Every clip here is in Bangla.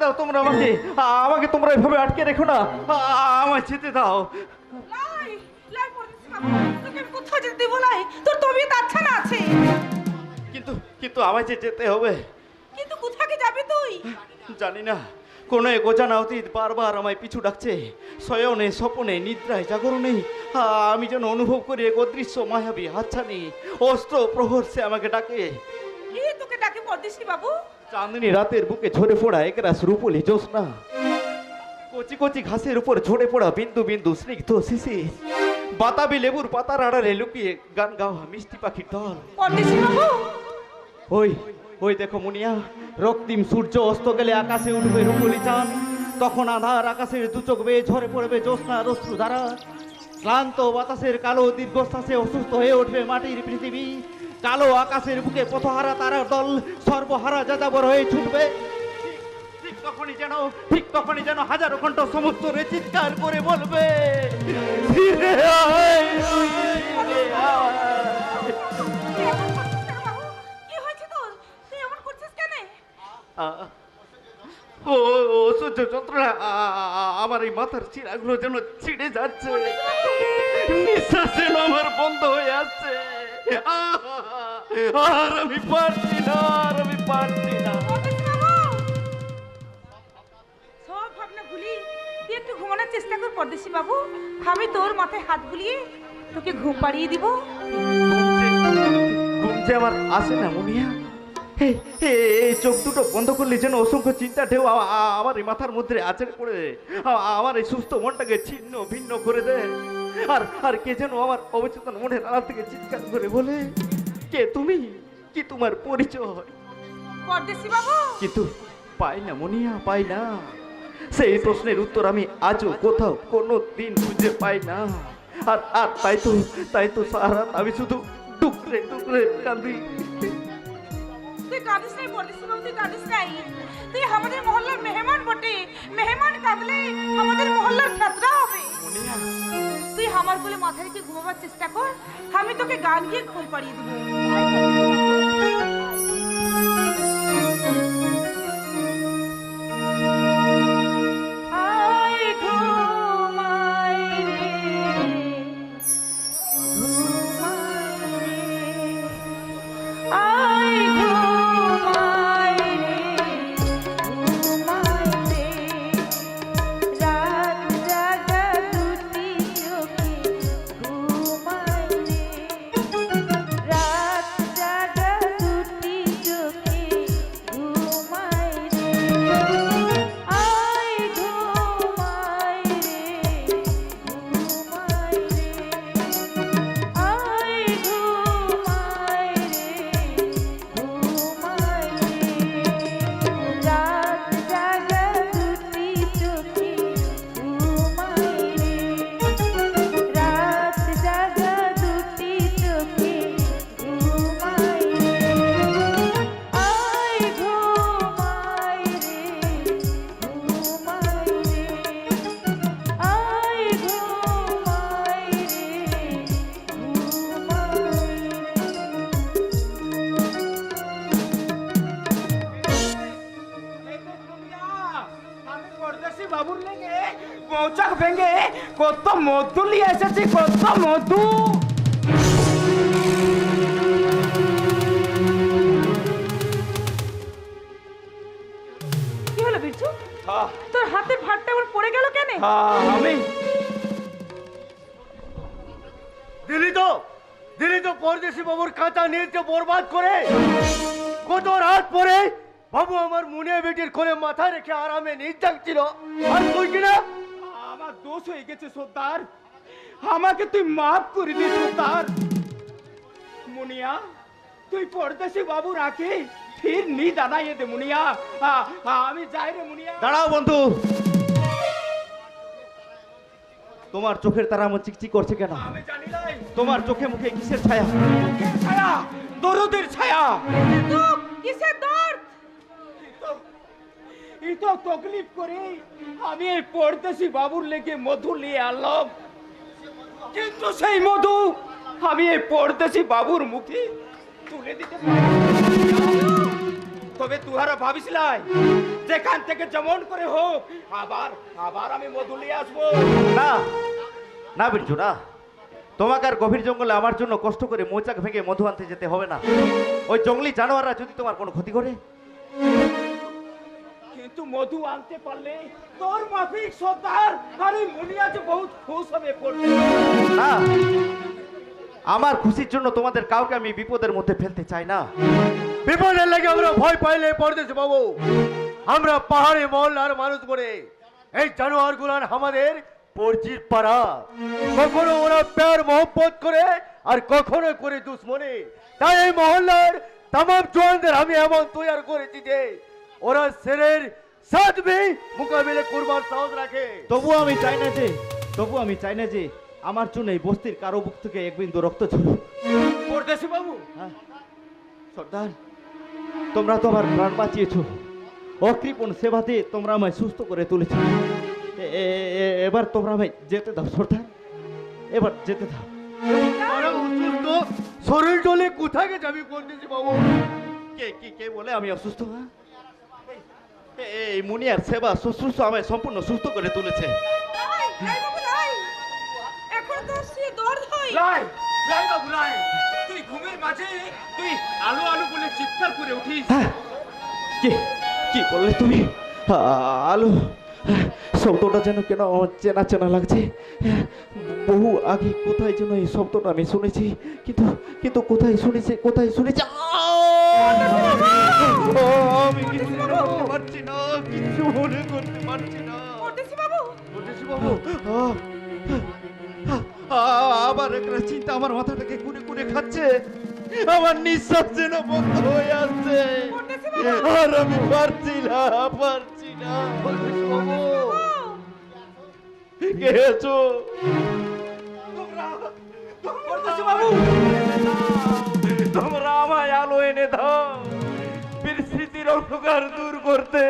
দাও তোমরা আমাকে, আমাকে তোমরা এভাবে আটকে রেখো না, আমায় যেতে দাও। লাই লাই পড়তেছি বাবু, তোকে আমি কোথাও যেতে দেব লাই, তোর তবিয়ত আচ্ছা না আছে। কিন্তু কিন্তু আমায় যে যেতে হবে। কিন্তু কোথাকে যাবি তুই? জানি না, কোনো এক অজানা অতীত বারবার আমায় পিছু ডাকছে। শয়নে স্বপনে নিদ্রায় জাগরণে আমি যেন অনুভব করি এক অদৃশ্য মায়াবী হাতছানি অস্ত্র প্রহর সে আমাকে ডাকে। কি তোকে ডাকে পড়তেছি বাবু? চাঁদনি রাতের বুকে ঝরে পড়া একরাশ রূপলি জ্যোৎস্না, কচি কচি ঘাসের উপর ঝরে পড়া বিন্দু বিন্দু স্নিগ্ধ শিশির, বাতাবি লেবুর পাতার আড়ালে লুকিয়ে গান গাওয়া মিষ্টি পাখির দল। পড়তেছি বাবু। ওই ওই দেখো মুনিয়া, রক্তিম সূর্য অস্ত গেলে আকাশে উঠবে রূপলি চাঁদ, তখন আধার আকাশের দুচোখ বেয়ে ঝরে পড়বে জ্যোৎস্নার অশ্রু ধারা। ক্লান্ত বাতাসের কালো দীর্ঘশ্বাসে অসুস্থ হয়ে উঠবে মাটির পৃথিবী, কালো আকাশের বুকে পথহারা তারার দল সর্বহারা যাযাবর হয়ে ছুটবে। ঠিক তখনই যেন হাজারো কণ্ঠ সমুদ্রে চিৎকার করে বলবে, ফিরে আয়, ফিরে আয়। কি হয়েছে তোর? তুই এমন করছিস কেন? ও সহ্য যন্ত্রণা, আমার এই মাথার চিরাগুলো যেন ছিঁড়ে যাচ্ছে, নিঃশ্বাস যেন আমার বন্ধ হয়ে আসছে। আর আমি পারছি না, আর আমি পারছি না। সব ভাবনা ভুলি তুই একটু ঘুমানোর চেষ্টা কর পরদেশি বাবু, আমি তোর মাথায় হাত বুলিয়ে তোকে ঘুম পাড়িয়ে দিব। ঘুম যে আমার আসে না মুনিয়া, এই চোখ দুটো বন্ধ করলে যেন অসংখ্য চিন্তা ঢেউ আমার এই মাথার মধ্যে আছড়ে পড়ে আমার এই সুস্থ মনটাকে ছিন্ন ভিন্ন করে দেয়। আর কে যেন আমার অবচেতন মনের আড়াল থেকে চিৎকার করে বলে, কে তুমি, কি তোমার পরিচয়? পরদেশি বাবু কিন্তু পাই না মুনিয়া, পাই না। সেই প্রশ্নের উত্তর আমি আজও কোথাও কোনো দিন খুঁজে পাই না। আর আর তাই তো সারা আমি শুধু টুকরে টুকরে কাঁদি। তুই কাঁদিস নাই পরদেশি বাবু, তুই কাঁদিস নাই। তুই আমাদের মহল্লার মেহমান বটে, মেহমান কাঁদলে আমাদের মহল্লার যাত্রা হবে। তুই আমার কোলে মাথা রেখে ঘুমাবার চেষ্টা কর, আমি তোকে গান গিয়ে ঘুম পাড়িয়ে দিব। আয় ঘুমাই রে, ঘুমাই রে, আয় ঘুমাই রে, ঘুমাই রে, রাত জাগা দুটি চোখে ঘুমাই রে, রাত জাগা দুটি চোখে ঘুমাই রে, আয় ঘুমাই রে, ঘুমাই রে, আয় ঘুমাই রে, ঘুমাই রে, রাত জাগা দুটি চোখে ঘুমাই রে, রাত জাগা দুটি চোখে ঘুমাই রে, আয় ঘুমাই রে, ঘুমাই রে, আয় ঘুমাই আমি পরদেশি বাবুর লেগে মৌচাক ভেঙে কত মধু নিয়ে এসেছি, কত মধু। কি হলো বিরজু? তোর হাতের ভাতটা আবার পড়ে গেল কেন? আমি দিলি তো পরদেশি বাবুর কাঁচা নীলকে বরবাদ করে। কত রাত পরে বাবু আমার মুনিয়া বেটির কোলে মাথা রেখে আরামে নিজ জাগছিল, আর তুই কিনা? আমার দোষ হয়ে গেছে সর্দার, আমাকে তুই মাফ করে দে সর্দার। মুনিয়া তুই পরদেশি বাবু রাখে ফির নীদ আনাইয়ে দে মুনিয়া। আমি যাই রে মুনিয়া। দাঁড়াও বন্ধু, তোমার চোখের তারা আমার চিকচিক করছে কেন? আমি জানি নাই। তোমার চোখে মুখে কিসের ছায়া? মুখের ছায়া, দরদের ছায়া। দুঃখ কিসের দর্দ? এই তো তকলিফ করে আমি এই পরদেশি বাবুর লেগে মধু নিয়ে আনলাম, কিন্তু সেই মধু আমি এই পরদেশি বাবুর মুখে তুলে দিতে পারি। তবে তুহারা ভাবিস লাই যেখান থেকে যেমন করে হোক আবার আবার আমি মধু নিয়ে আসবো। না না বিরজু না, তোমাকে আর গভীর জঙ্গলে আমার জন্য কষ্ট করে মৌচাক ভেঙে মধু আনতে যেতে হবে না। ওই জঙ্গলি জানোয়াররা যদি তোমার কোনো ক্ষতি করে, কিন্তু মধু আনতে পারলে তোর মাফিক সর্দার আর এই মুনিয়া যে বহুত খুশ হবে পড়তে। না, আমার খুশির জন্য তোমাদের কাউকে আমি বিপদের মধ্যে ফেলতে চাই না। বিপদের লাগে আমরা ভয় পাইলে পরদেশি বাবু, আমরা পাহাড়ে মহল্লার মানুষ বলে এই জানোয়ার গুলান আমাদের পরিচিত পাড়া। কখনো ওরা প্যার মোহব্বত করে আর কখনো করে দুশ্মনী। তাই এই মহল্লার তাম জওয়ানদের আমি এমন তৈরি করেছি যে ওরা শেরের সাথ মোকাবিলা করবার সাহস রাখে। তবুও আমি চাই না যে আমার জন্য এই বস্তির কারো বুক থেকে এক বিন্দু রক্ত ঝরুক। পরদেশি বাবু, হ্যাঁ, সর্দার, তোমরা তো আমার প্রাণ বাঁচিয়েছো, অকৃপণ সেবা দিয়ে তোমরা আমায় সুস্থ করে তুলেছো। এবার তোমরা আমায় যেতে দাও সর্দার, এবার যেতে দাও। ওরা অসুস্থ, শরীর চলে কোথায় যাবি পরদেশি বাবু? কে বলে আমি অসুস্থ? হ্যাঁ, এই মুনিয়ার সেবা শুশ্রূষা আমায় সম্পূর্ণ সুস্থ করে তুলেছে। নাই, বাবু নাই, এখন তো সে দর্দ হয়। লাই লাই বাবু লাই, তুই ঘুমের মাঝে তুই আলো আলো বলে চিৎকার করে উঠিস। হ্যাঁ, কি বললে তুমি? আলো, শব্দটা যেন কেন চেনা চেনা লাগছে। বহু আগে কোথায় যেন এই শব্দটা আমি শুনেছি, কিন্তু কোথায় শুনেছি আমি কিছু মনে করতে পারছি না, কিছু মনে করতে পারছি না। পরদেশি বাবু, পরদেশি বাবু, আবার একটা চিন্তা আমার মাথাটাকে কুড়ে কুড়ে খাচ্ছে। আমার নিঃশ্বাস যেন বন্ধ হয়ে আসছে, আর আমি পারছি না। পরদেশি বাবু, কে আছো? পরদেশি বাবু, তোমরা আমায় আলো এনে দাও পরিস্থিতির অন্ধকার দূর করতে।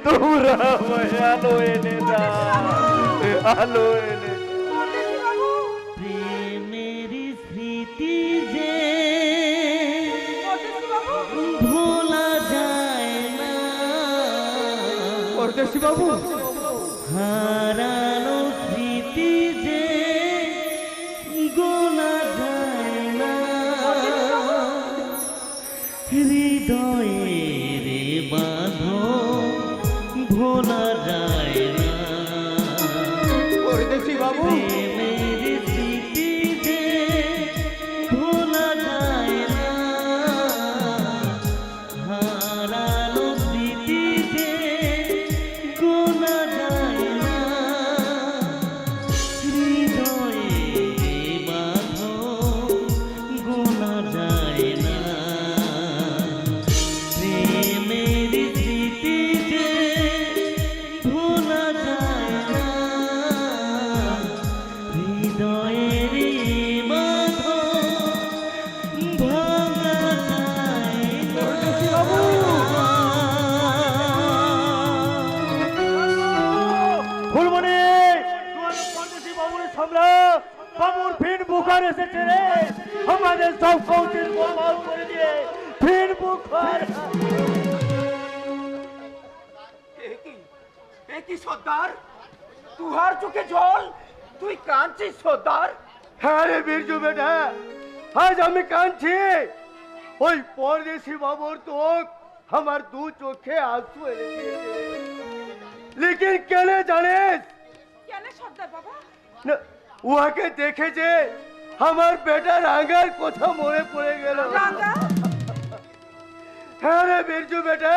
তোমরা আমায় আলো এনে দাও, আলো এনে দাও। পরদেশি বাবু, প্রেমেরি স্মৃতি যে পরদেশি বাবু, ভোলা যায় না, পরদেশি বাবু, হারানো স্মৃতি যে গোনা যায় না, হৃদয়ের বাঁধন ভোলা যায় না। পরদেশি বাবু, প্রেমের স্মৃতি যে ভোলা যায় না, হারানো স্মৃতি যে গোনা যায় না, হৃদয়ে বাঁধন গোনা যায় না। প্রেমের স্মৃতি যে ভোলা যায় না, হৃদয়ের বাঁধন ভাঙা যায় না। ফুলমণি, তোমাদের পরদেশি বাবুর সামলা বাবুর ফিন বুখার এসেছে রে। আমাদের সব কৌশল বরবাদ করে দিয়ে ফিন বুখার। কি সর্দার, তুহার চোখে জল, তুই কাঁদছিস সর্দার? হ্যাঁ রে বিরজু বেটা, আজ আমি কাঁদছি। ওই পরদেশি বাবুর চোখ আমার দু চোখে আঁসু এনে দিয়েছে। লেকিন কেন জানিস? কেন সর্দার বাবা? না, উহাকে দেখে যে আমার বেটা রাঙ্গার কথা মনে পড়ে গেল। রাঙ্গা, হ্যাঁ রে বিরজু বেটা,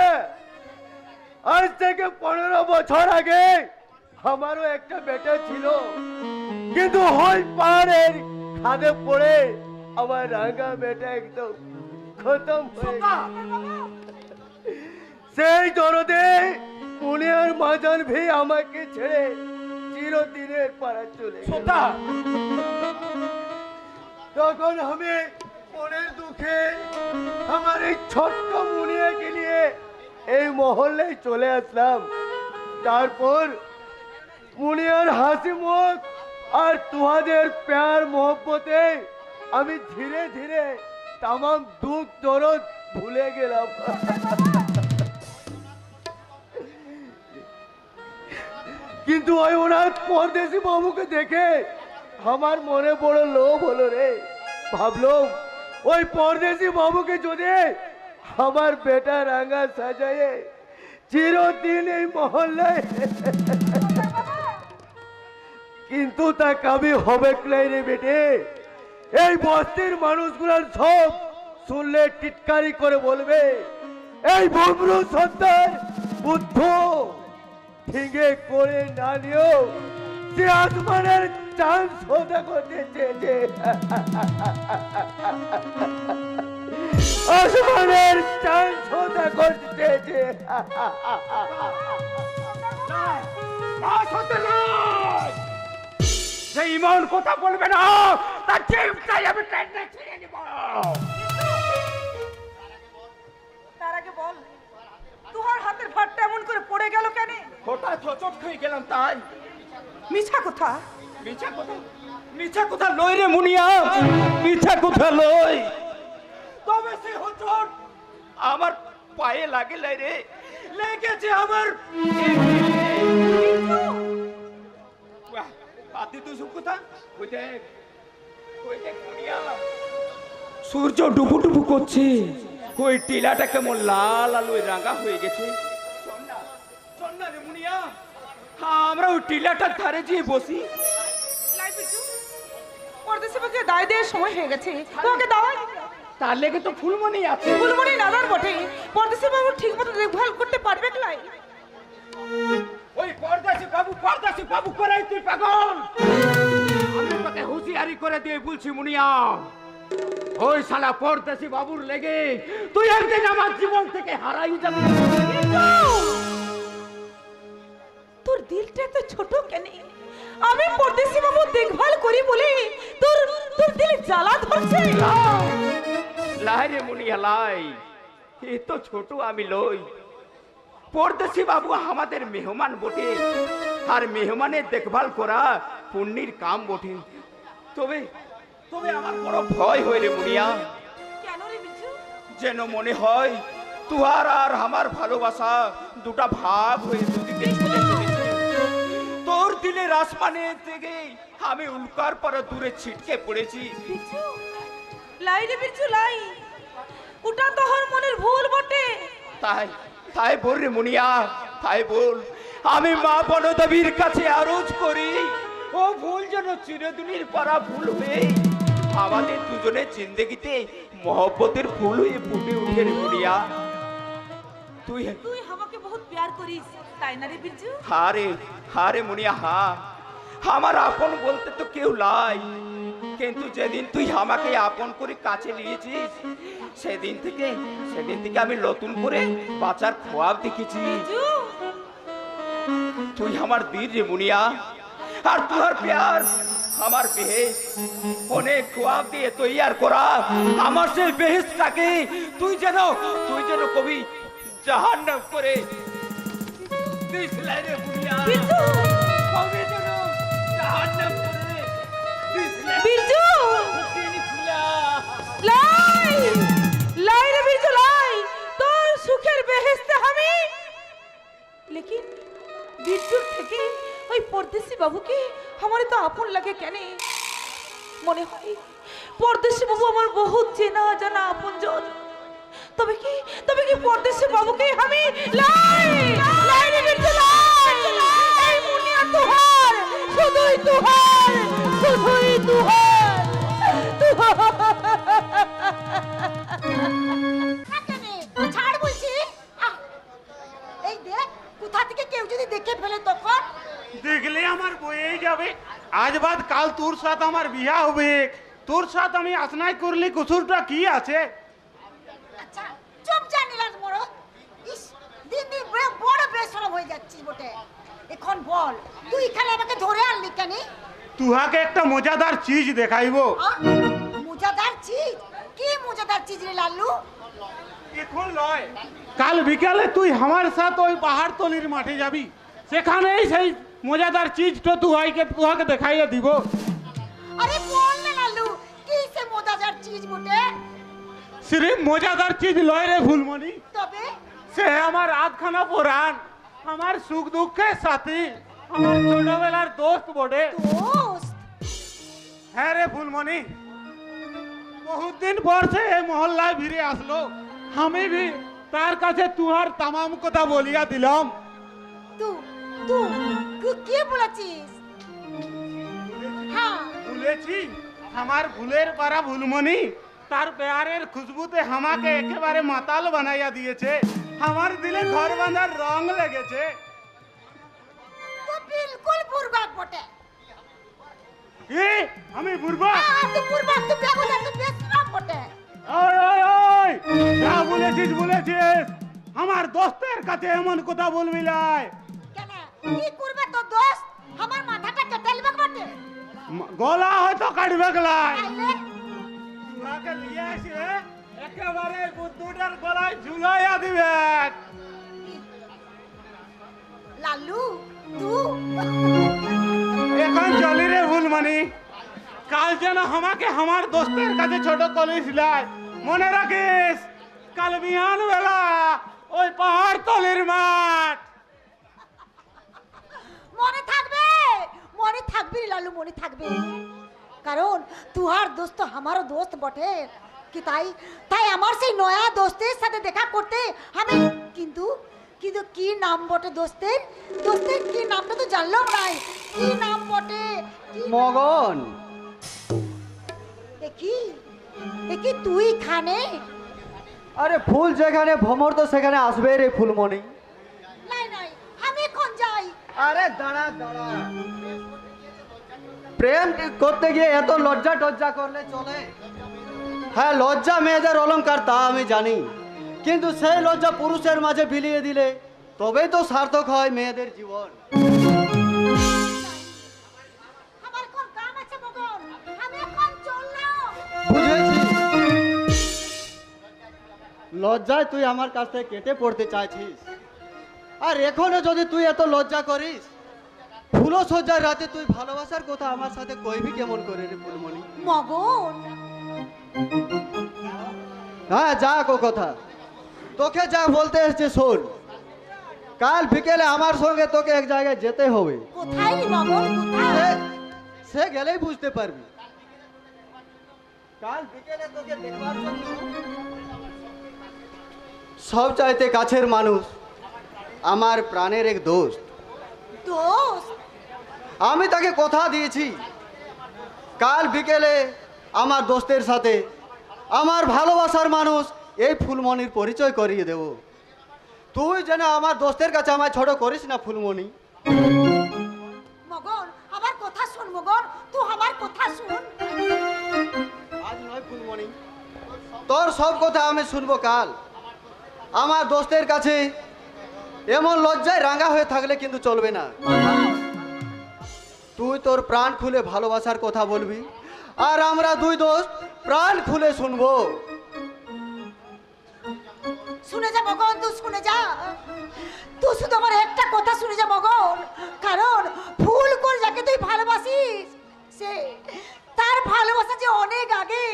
আজ থেকে 15 বছর আগে আমারও একটা বেটা ছিল, কিন্তু হই পাহাড়ের খাদে পড়ে আমার রাঙ্গা বেটা একদম খতম হয়ে গেল। সেই দরদে পুনিয়ার মাজান ভি আমাকে ছেড়ে চিরদিনের পাড়া চলে গেল। সর্দার, তখন আমি মনের দুঃখে আমার এই ছোট্ট মুনিয়াকে নিয়ে এই মহল্লে চলে আসলাম। তারপর মুনিয়ার হাসি মুখ আর তোমাদের প্যার মোহব্বতে আমি ধীরে ধীরে তামাম দুঃখ দরদ ভুলে গেলাম। কিন্তু ওই ওনার পরদেশি বাবুকে দেখে আমার মনে বড় লোভ হলো রে। ভাবলাম ওই পরদেশি বাবুকে যদি আমার বেটা রাঙা সাজায়ে চিরদিন এই মহল্লায়, কিন্তু তা কবি হবে নাই রে বেটে। এই বস্তির মানুষগুলার সব শুনলে টিটকারি করে বলবে এই বমরু সন্তান বুদ্ধ ঠিঙ্গে করে না নিও, যে আসমানের চাঁদ সৌদা করতে চেয়েছে, আসমানের চাঁদ সৌদা করতে চেয়েছে। যে ইমন কথা বলবে না তার জিভটাই আমি টেনে ছিঁড়ে নিব। তার আগে বল, তোহার হাতের ভাতটা এমন করে পড়ে গেল কেন? হঠাৎ হোঁচট খেয়ে গেলাম তাই। মিছা কথা। মিছা কথা, মিছা কথা লই রে মুনিয়া, মিছা কথা লই। তবে সে হোঁচট আমার পায়ে লাগে লাই রে, লেগেছে আমার। আতি তুই সব কথা ওই দেখ, ওই দেখ মুনিয়া, সূর্য ডুবু ডুবু করছে, ওই টিলাটা কেমন লাল আলো রাঙা হয়ে গেছে। চল না রে মুনিয়া, আমরা ওই টিলাটার ধারে গিয়ে বসি। লাই বিজু, পরদেশি বাবুকে দায় দেওয়ার সময় হয়ে গেছে, তোমাকে দাওয়াই। তার লেগে তো ফুলমণি আছে। ফুলমণি নাদার বটে, পরদেশি বাবু ঠিক মতো দেখভাল করতে পারবে লাই? ওই পরদেশি বাবু করাই তুই পাগল। আমি তোকে হুঁশিয়ারি করে দিয়ে বলছি মুনিয়া, ওই শালা পরদেশি বাবুর লেগে তুই একদিন আমার জীবন থেকে হারাই যাবি। তোর দিলটা তো ছোট কেন? আমি পরদেশি বাবু দেখভাল করি বলে তোর তোর দিলে জ্বালা ধরছে। লাই রে মুনিয়া লাই, এ তো ছোট আমি লই। পরদেশি বাবু আমাদের মেহমান বটে, আর মেহমানের দেখভাল করা পুণ্যের কাম বটে। তবে তবে আমার বড় ভয় হয় রে মুনিয়া। কেন রে বিজু? যেন মনে হয় তুহার আর আমার ভালোবাসা দুটা ভাগ হয়ে দুদিকে চলে চলেছে। তোর দিলের আসমানে থেকে আমি উল্কার পর দূরে ছিটকে পড়েছি। বিজু, লাই রে বিজু লাই, ওটা তোর মনের ভুল বটে। তাই তাই বল রে মুনিয়া, তাই বল। আমি মা বনদেবীর কাছে আরজ করি, ও ভুল যেন চিরদিনের পারা ভুল হয়ে আমাদের দুজনের জিন্দেগিতে মহব্বতের ফুল হয়ে ফুটে উঠে রে মুনিয়া। তুই তুই আমাকে বহুত প্যার করিস, তাই না রে বিজু? হারে মুনিয়া, হা আমার আপন বলতে তো কেউ লাই, কিন্তু যেদিন তুই আমাকে আপন করে কাছে নিয়েছিস সেদিন থেকে আমি নতুন করে বাঁচার খোয়াব দেখেছি। বিজু, তুই আমার বীর রে মুনিয়া, আর তোর প্যার আমার বেহেশ। অনেক খোয়াব দিয়ে তৈয়ার করা আমার সেই বেহেশটাকে তুই যেন কবি জাহান্নাম করে দিস লাই রে মুনিয়া। বিজু, কবি যেন জাহান্নাম করে দিস লাই। বিজু, লাই লাই রে বিজু লাই, তোর সুখের বেহেশতে আমি। লেকিন বিজুর থেকে ওই পরদেশি বাবুকে আমার তো আপন লাগে কেন? মনে হয় পরদেশি বাবু আমার বহুত চেনা জানা আপনজন। তবে কি পরদেশি বাবুকে আমি লাই লাই রে বিজু লাই, এই মুনিয়া তুহার, শুধুই তুহার, শুধুই তুহার। ছাড় বলছি। এই দেখ, কোথা থেকে কেউ যদি দেখে ফেলে তখন? দেখলে আমার বয়েই যাবে। আজ বাদ কাল তোর সাথে আমার বিয়া হবে, তোর সাথে আমি আসনাই করলে কুসুরটা কি আছে? আচ্ছা চুপ জানিলাম মরদ। ইস, দিন দিন বড় বেসরম হয়ে যাচ্ছিস বটে। এখন বল, তুই এখানে আমাকে ধরে আনলি কেন? তুহাকে একটা মজাদার চিজ দেখাইবো। মজাদার চিজ? কি মজাদার চিজ রে লাল্লু? এখন লয়, কাল বিকালে তুই আমার সাথে ওই পাহাড় তলির মাঠে যাবি, সেখানেই সেই মজাদার চিজটা তুহাকে দেখাইয়া দিব। আরে বল না লাল্লু, কি সে মজাদার চিজ বটে? সিরিফ মজাদার চিজ লয় রে ফুলমণি, তবে সে আমার আধখানা পরাণ, আমার সুখ দুঃখের সাথী, আমার ছোটবেলার দোস্ত বটে। দোস্ত হ্যাঁ রে ফুলমণি, বহুত দিন পর সে এই মহল্লায় ফিরে আসলো। আমি भी তার কাছে তুহার তামাম কথা বলিয়া দিলাম। তুই কি বলেছিস? হ্যাঁ ভুলেছি, আমার ভুলের পারা ফুলমণি তার প্যারের খুশবুতে আমাকে একেবারে মাতাল বানাইয়া দিয়েছে। আমার দিলে ঘর বাঁধার রং লেগেছে। তো বিলকুল বুড়বাক বটে। কি আমি বুড়বা? তুই বুড়বাক, তুই বেগুনে, তুই বেশরাম বটে। ওই ওই ওই, যা বলেছিস বলেছিস, আমার দোস্তের কাছে এমন কথা বলবি লাই। কেন কি করবে তোর দোস্ত? আমার মাথাটা কেটেলবে বটে। গলা হয়তো কাটবে লাই। তাইলে তুহাকে নিয়ে আসে একেবারে বুদ্ধুটার গলায় ঝুলাইয়া দিবে। লালু তুই এখন চলি রে ফুলমণি, কাল যেন আমাকে আমার দোস্তের কাছে ছোট কলিস লাই। মনে রাখিস, কাল বিহান বেলা ওই পাহাড় তলের মাঠ। মনে থাকবে, মনে থাকবে রে লালু, মনে থাকবে। কারণ তুহার দোস্ত আমারও দোস্ত বটে। কি তাই তাই আমার সেই নয়া দোস্তের সাথে দেখা করতে আমি কিন্তু কিন্তু কি নাম বটে দোস্তের? দোস্তের কি নামটা তো জানলাম নাই। কি নাম বটে? মগন। কি তুই খানে? আরে ফুল যেখানে ভ্রমর তো সেখানে আসবে রে ফুলমণি। নাই নাই, আমি এখন যাই। আরে দাঁড়া দাঁড়া, প্রেম করতে গিয়ে এত লজ্জা টজ্জা করলে চলে? হ্যাঁ, লজ্জা মেয়েদের অলংকার তা আমি জানি, কিন্তু সেই লজ্জা পুরুষের মাঝে বিলিয়ে দিলে তবেই তো সার্থক হয় মেয়েদের জীবন। আমার কোন কাম আছে মগন, আমি এখন চললাম। বুঝেছি, লজ্জায় তুই আমার কাছ থেকে কেটে পড়তে চাইছিস। আর এখনো যদি তুই এত লজ্জা করিস, ফুলো সজ্জার রাতে তুই ভালোবাসার কথা আমার সাথে কইবি কেমন করে রে ফুলমণি? মগন হ্যাঁ, যা কো কথা, তোকে যা বলতে এসছে শোন। কাল বিকেলে আমার সঙ্গে তোকে এক জায়গায় যেতে হবে। কোথায় রে মগন, কোথায়? সে গেলেই বুঝতে পারবি। কাল বিকেলে তোকে দেখবার জন্য সব চাইতে কাছের মানুষ, আমার প্রাণের এক দোস্ত। দোস্ত আমি তাকে কথা দিয়েছি, কাল বিকেলে আমার দোস্তের সাথে আমার ভালোবাসার মানুষ এই ফুলমণির পরিচয় করিয়ে দেব। তুই যেন আমার দোস্তের কাছে আমায় ছোট করিস না ফুলমণি। মগন আমার কথা শুন মগন, তুই আমার কথা শুন। আজ নয় ফুলমণি, তোর সব কথা আমি শুনবো কাল। আমার দোস্তের কাছে এমন লজ্জায় রাঙা হয়ে থাকলে কিন্তু চলবে না। তুই তোর প্রাণ খুলে ভালোবাসার কথা বলবি, আর আমরা দুই দোস্ত প্রাণ খুলে শুনবো। শুনে যা মগন, তুই শুনে যা। তুই শুধু আমার একটা কথা শুনে যা মগন। কারণ ফুল করে যাকে তুই ভালোবাসিস, সে তার ভালোবাসা যে অনেক আগে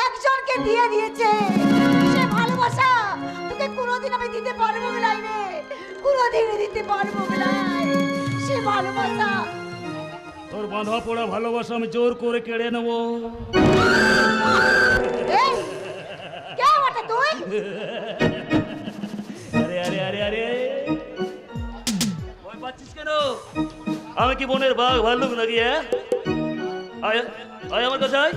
একজনকে দিয়ে দিয়েছে। সে ভালোবাসা তোকে কোনোদিন আমি দিতে পারবো না রে, কোনোদিন দিতে পারবো না। সে ভালোবাসা, তোর বাঁধা পড়া ভালোবাসা আমি জোর করে কেড়ে নেব। এই কে বটে তুই? আরে আরে আরে আরে, ভয় পাচ্ছিস কেন? আমি কি বনের বাঘ ভাল্লুক নাকি? আয় আয় আমার কাছে আয়,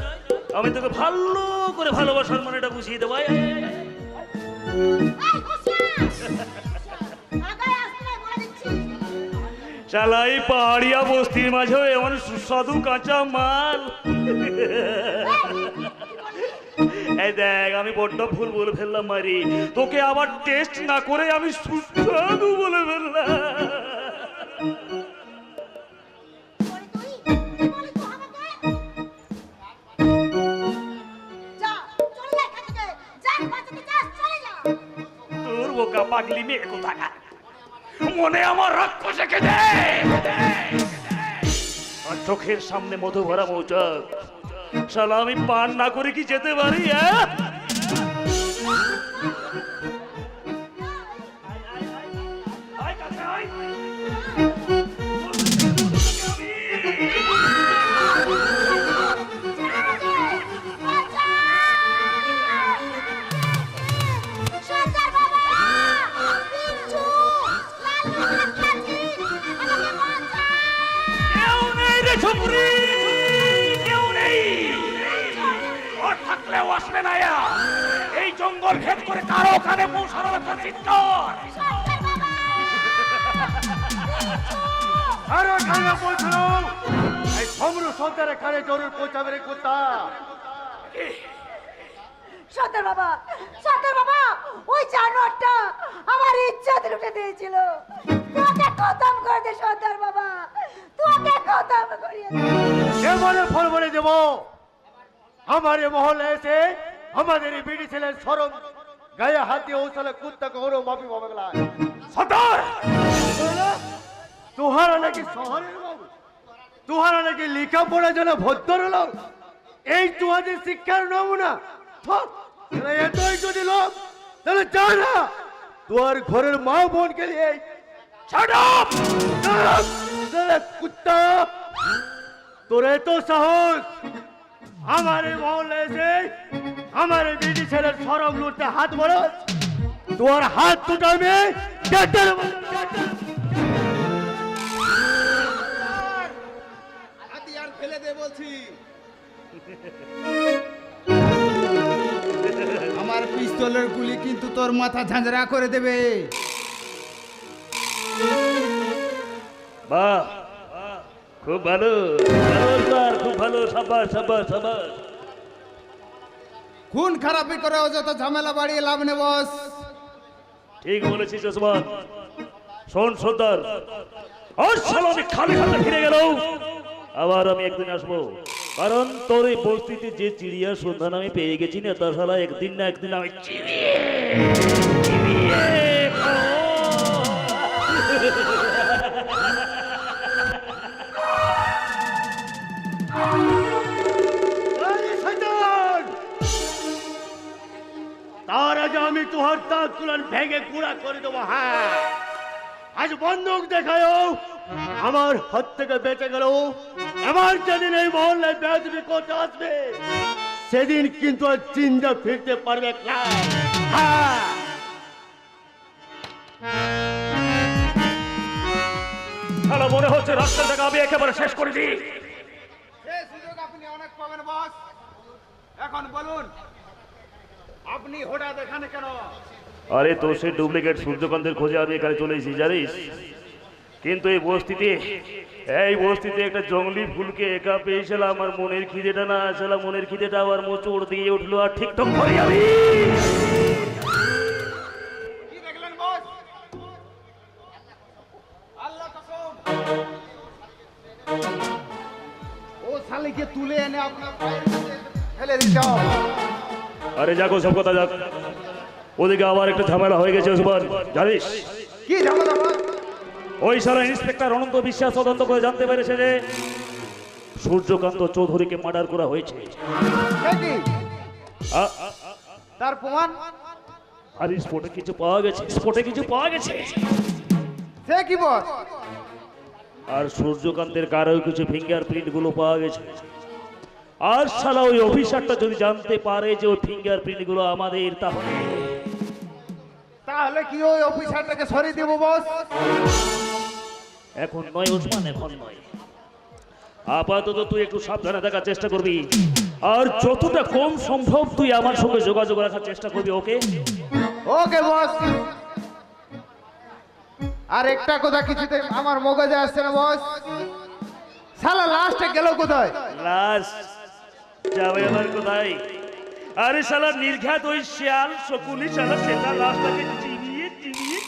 আমি তোকে ভালো করে ভালোবাসার মানেটা বুঝিয়ে দেবো। আয়, আয়, আয়, আয়। এই হুঁশিয়ার, আগায় আসতে নাই বলে দিচ্ছি। চালাই পাহাড়িয়া বস্তির মাঝেও এমন সুস্বাদু কাঁচা মাল। এই দেখ, আমি বড্ড ভুল বলে ফেললাম মারি, তোকে আবার টেস্ট না করে আমি সুস্বাদু বলে ফেললাম। বলি তুই, কি বলি তুই আমাকে? যা, চলে যা এখান থেকে। যা, বাঁচাতে চাস, চলে যা। তোর বোকা পাগলি মেয়ে কোথাকার, মনে আমার রাক্ষস এঁকে দে। আর চোখের সামনে মধু ভরা মৌচাক, শালা আমি পান না করে কি যেতে পারি? ছুরি কেউ নেই। ও থাকলেও আসবে না এরা। এই জঙ্গল ভেদ করে কারো ওখানে পৌঁছানোর একটা চিৎকার। আরে খানা পৌঁছানো, এই সমরু সন্তানের খানে জরুর পৌঁছাবে রে কুত্তা। সর্দার বাবা, ওই জানোয়ারটা আমার ইজ্জত লুটে দিয়েছিল। তোকে খতম করে দে সর্দার বাবা, তোকে খতম করিয়ে দে। এবারে ফল বলে দেব, আমার এ মহলে এসে আমাদের এই বিড়ি ছেলের সরম গায়ে হাত দিয়ে ওসালে কুত্তা কখনো মাফি পাবে না। সর্দার তোহারা নাকি শহরের বাবু, তোহারা নাকি লেখাপড়া যেন ভদ্র লোক, এই তোমাদের শিক্ষার নমুনা। থাক, তাহলে এতই যদি লোক, তাহলে যা না তোর ঘরের মা বোনকে নিয়ে শাট আপ। কুত্তা, তোর এত সাহস আমার এই মহল্লা এসে আমার এই বিটি ছেলের সরম লুটতে হাত বড়, তোর হাত দুটো আমি হাতিয়ার ফেলে দে বলছি। আমার পিস্তলের গুলি কিন্তু তোর মাথা ঝাঁঝরা করে দেবে। বাহ, খুব ভালো, খুব ভালো, সাবাস সাবাস সাবাস। খুন খারাপি করে অযথা ঝামেলা বাড়িয়ে লাভ নেই বস। ঠিক বলেছিস ওসমান। শোন সর্দার, আজ শালা আমি খালি হাতে ফিরে গেল, আবার আমি একদিন আসবো। কারণ তোর এই বস্তিতে যে চিড়িয়ার সন্ধান আমি পেয়ে গেছি না, তার শালা একদিন না একদিন আমি চিবিয়ে খাবো। তার আগে আমি তোহার তাক তুলান ভেঙে গুঁড়া করে দেবো। হ্যাঁ, আজ বন্দুক দেখায় আমার হাত থেকে বেঁচে গেল। আমার যেদিন এই মহল্লায় বেদবি করতে আসবে, সেদিন কিন্তু আর চিন্তা ফিরতে পারবে না। হ্যাঁ, শালা মনে হচ্ছে রাস্তাটাকে আমি একেবারে শেষ করে দিই। এই সুযোগ আপনি অনেক পাবেন বস। এখন বলুন, আপনি হঠাৎ এখানে কেন? আরে তো সে ডুপ্লিকেট সূর্যকান্তের খোঁজে আমি এখানে চলে এসেছি জানিস। কিন্তু এই বস্তিতে একটা জঙ্গলি ফুলকে একা পেয়েছিলাম। আমার মনের খিদেটা না আসলে মনের খিদেটা আবার মোচড় দিয়ে উঠলো, আর ঠিকঠাক করে আমি কি দেখলেন বস? আল্লাহ কসম, ও শালিকে তুলে এনে আপনার পায়ের নিচে ফেলে দিতে হবে। আরে যাকো সব কথা যাক, ওদিকে আবার একটা ঝামেলা হয়ে গেছে ওসমান জানিস। কি ঝামেলা বস? ওই সারা ইন্সপেক্টর অনন্ত বিশ্বাস তদন্ত করে জানতে পেরেছে যে সূর্যকান্ত চৌধুরীকে মার্ডার করা হয়েছে। সে কি? আ- তার প্রমাণ? আর স্পটে কিছু পাওয়া গেছে। সে কি বস? আর সূর্যকান্তের কারো কিছু ফিঙ্গারপ্রিন্ট গুলো পাওয়া গেছে। আর শালা ওই অফিসারটা যদি জানতে পারে যে ওই ফিঙ্গারপ্রিন্ট গুলো আমাদের, তাহলে কি ওই অফিসারটাকে সরিয়ে দেবো বস? এখন নয় ওসমান, এখন নয়। আপাতত তুই একটু সাবধানে থাকার চেষ্টা করবি, আর যতটা কম সম্ভব তুই আমার সঙ্গে যোগাযোগ রাখার চেষ্টা করবি। ওকে? ওকে বস। আর একটা কথা কিছুতে আমার মগজে আসছে না বস। শালা লাস্টে গেল কোথায়? লাস্ট যাবে আবার কোথায়? আরে শালা নির্ঘাত ওই শিয়াল শকুনি শালা সেটা লাস্টটাকে চিবিয়ে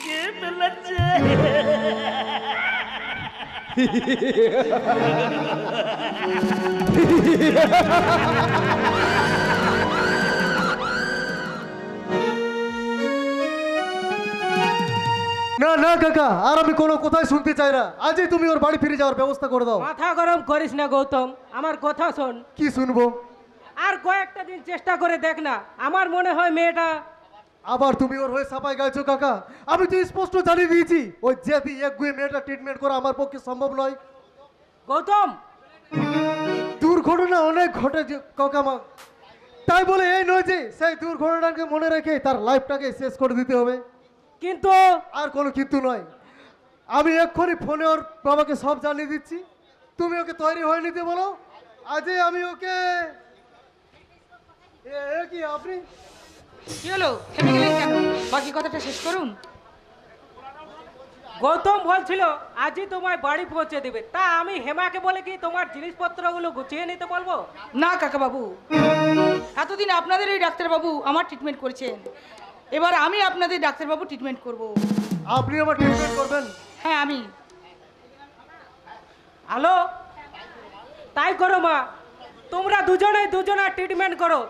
খেয়ে ফেলেছে। না না কাকা, আর আমি কোনো কথাই শুনতে চাই না। আজই তুমি ওর বাড়ি ফিরে যাওয়ার ব্যবস্থা করে দাও। মাথা গরম করিস না গৌতম, আমার কথা শোন। কি শুনবো? আর কয়েকটা দিন চেষ্টা করে দেখ না, আমার মনে হয় মেয়েটা। আবার তুমি ওর হয়ে সাফাই গাইছো কাকা? আমি তো স্পষ্ট জানিয়ে দিয়েছি ওই জেদি একগুয়ে মেয়েটা ট্রিটমেন্ট করা আমার পক্ষে সম্ভব নয়। গৌতম, দুর্ঘটনা অনেক ঘটে কাকা মা, তাই বলে এই নয় যে সেই দুর্ঘটনাকে মনে রেখে তার লাইফটাকে শেষ করে দিতে হবে। কিন্তু আর কোনো কিন্তু নয়। আমি এক্ষুনি ফোনে ওর বাবাকে সব জানিয়ে দিচ্ছি। তুমি ওকে তৈরি হয়ে নিতে বলো, আজই আমি ওকে কি আপনি কি হলো, থেমে গেলেন কেন? বাকি কথাটা শেষ করুন। গৌতম বলছিল আজই তোমায় বাড়ি পৌঁছে দেবে, তা আমি হেমাকে বলে কি তোমার জিনিসপত্রগুলো গুছিয়ে নিতে বলবো? না কাকা বাবু, এতদিন আপনাদের এই ডাক্তারবাবু আমার ট্রিটমেন্ট করেছেন, এবার আমি আপনাদের ডাক্তারবাবু ট্রিটমেন্ট করব। আপনি আমার ট্রিটমেন্ট করবেন? হ্যাঁ আমি। হ্যালো, তাই করো মা, তোমরা দুজনের ট্রিটমেন্ট করো,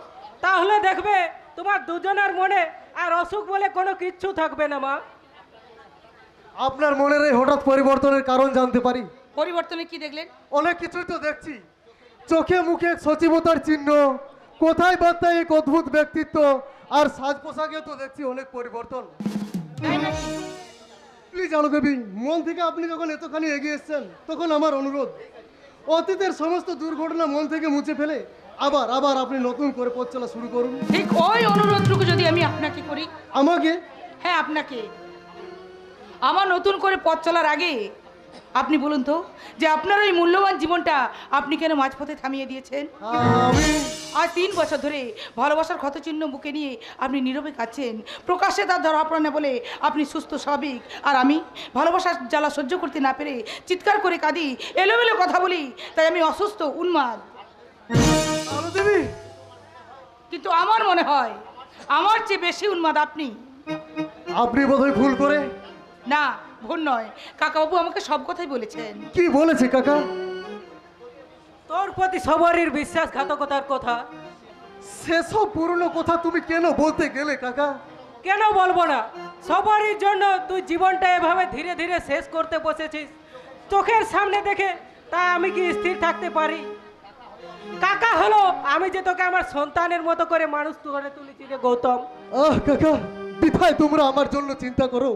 তাহলে দেখবে তোমার দুজনের মনে আর অসুখ বলে কোনো কিচ্ছু থাকবে না মা। আপনার মনের এই হঠাৎ পরিবর্তনের কারণ জানতে পারি? পরিবর্তনে কি দেখলেন? অনেক কিছুই তো দেখছি, চোখে মুখে সচিবতার চিহ্ন, কোথায় বার্তায় এক অদ্ভুত ব্যক্তিত্ব, আর সাজ পোশাকে তো দেখছি অনেক পরিবর্তন। তাই নাকি? প্লিজ আলো দেবী, মন থেকে আপনি যখন এতখানি এগিয়ে এসছেন, তখন আমার অনুরোধ, অতীতের সমস্ত দুর্ঘটনা মন থেকে মুছে ফেলে আবার আবার আপনি নতুন করে পথ চলা শুরু করুন। ঠিক ওই অনুরোধটুকু যদি আমি আপনাকে করি। আমাকে? হ্যাঁ আপনাকে। আমার নতুন করে পথ চলার আগে আপনি বলুন তো, যে আপনার ওই মূল্যবান জীবনটা আপনি কেন মাঝপথে থামিয়ে দিয়েছেন? আমি আজ 3 বছর ধরে ভালোবাসার ক্ষতচিহ্ন বুকে নিয়ে আপনি নীরবে কাঁদছেন, প্রকাশ্যে তার ধরা পড়ে না বলে আপনি সুস্থ স্বাভাবিক, আর আমি ভালোবাসার জ্বালা সহ্য করতে না পেরে চিৎকার করে কাঁদি, এলোমেলো কথা বলি, তাই আমি অসুস্থ, উন্মাদ। আলো দেবী, কিন্তু আমার মনে হয় আমার চেয়ে বেশি উন্মাদ আপনি। আপনি বোধহয় ভুল করে। না, ভুল নয়, কাকাবাবু আমাকে সব কথাই বলেছেন। কি বলেছে কাকা? তোর প্রতি সবারই বিশ্বাসঘাতকতার কথা। সেসব পুরনো কথা তুমি কেন বলতে গেলে কাকা? কেন বলবো না, সবারই জন্য তুই জীবনটা এভাবে ধীরে ধীরে শেষ করতে বসেছিস, চোখের সামনে দেখে, তা আমি কি স্থির থাকতে পারি? কাকা হলো আমি যে তোকে আমার সন্তানের মতো করে মানুষ করে তুলেছি রে গৌতম। কাকা, বিধায় তোমরা আমার জন্য চিন্তা করো।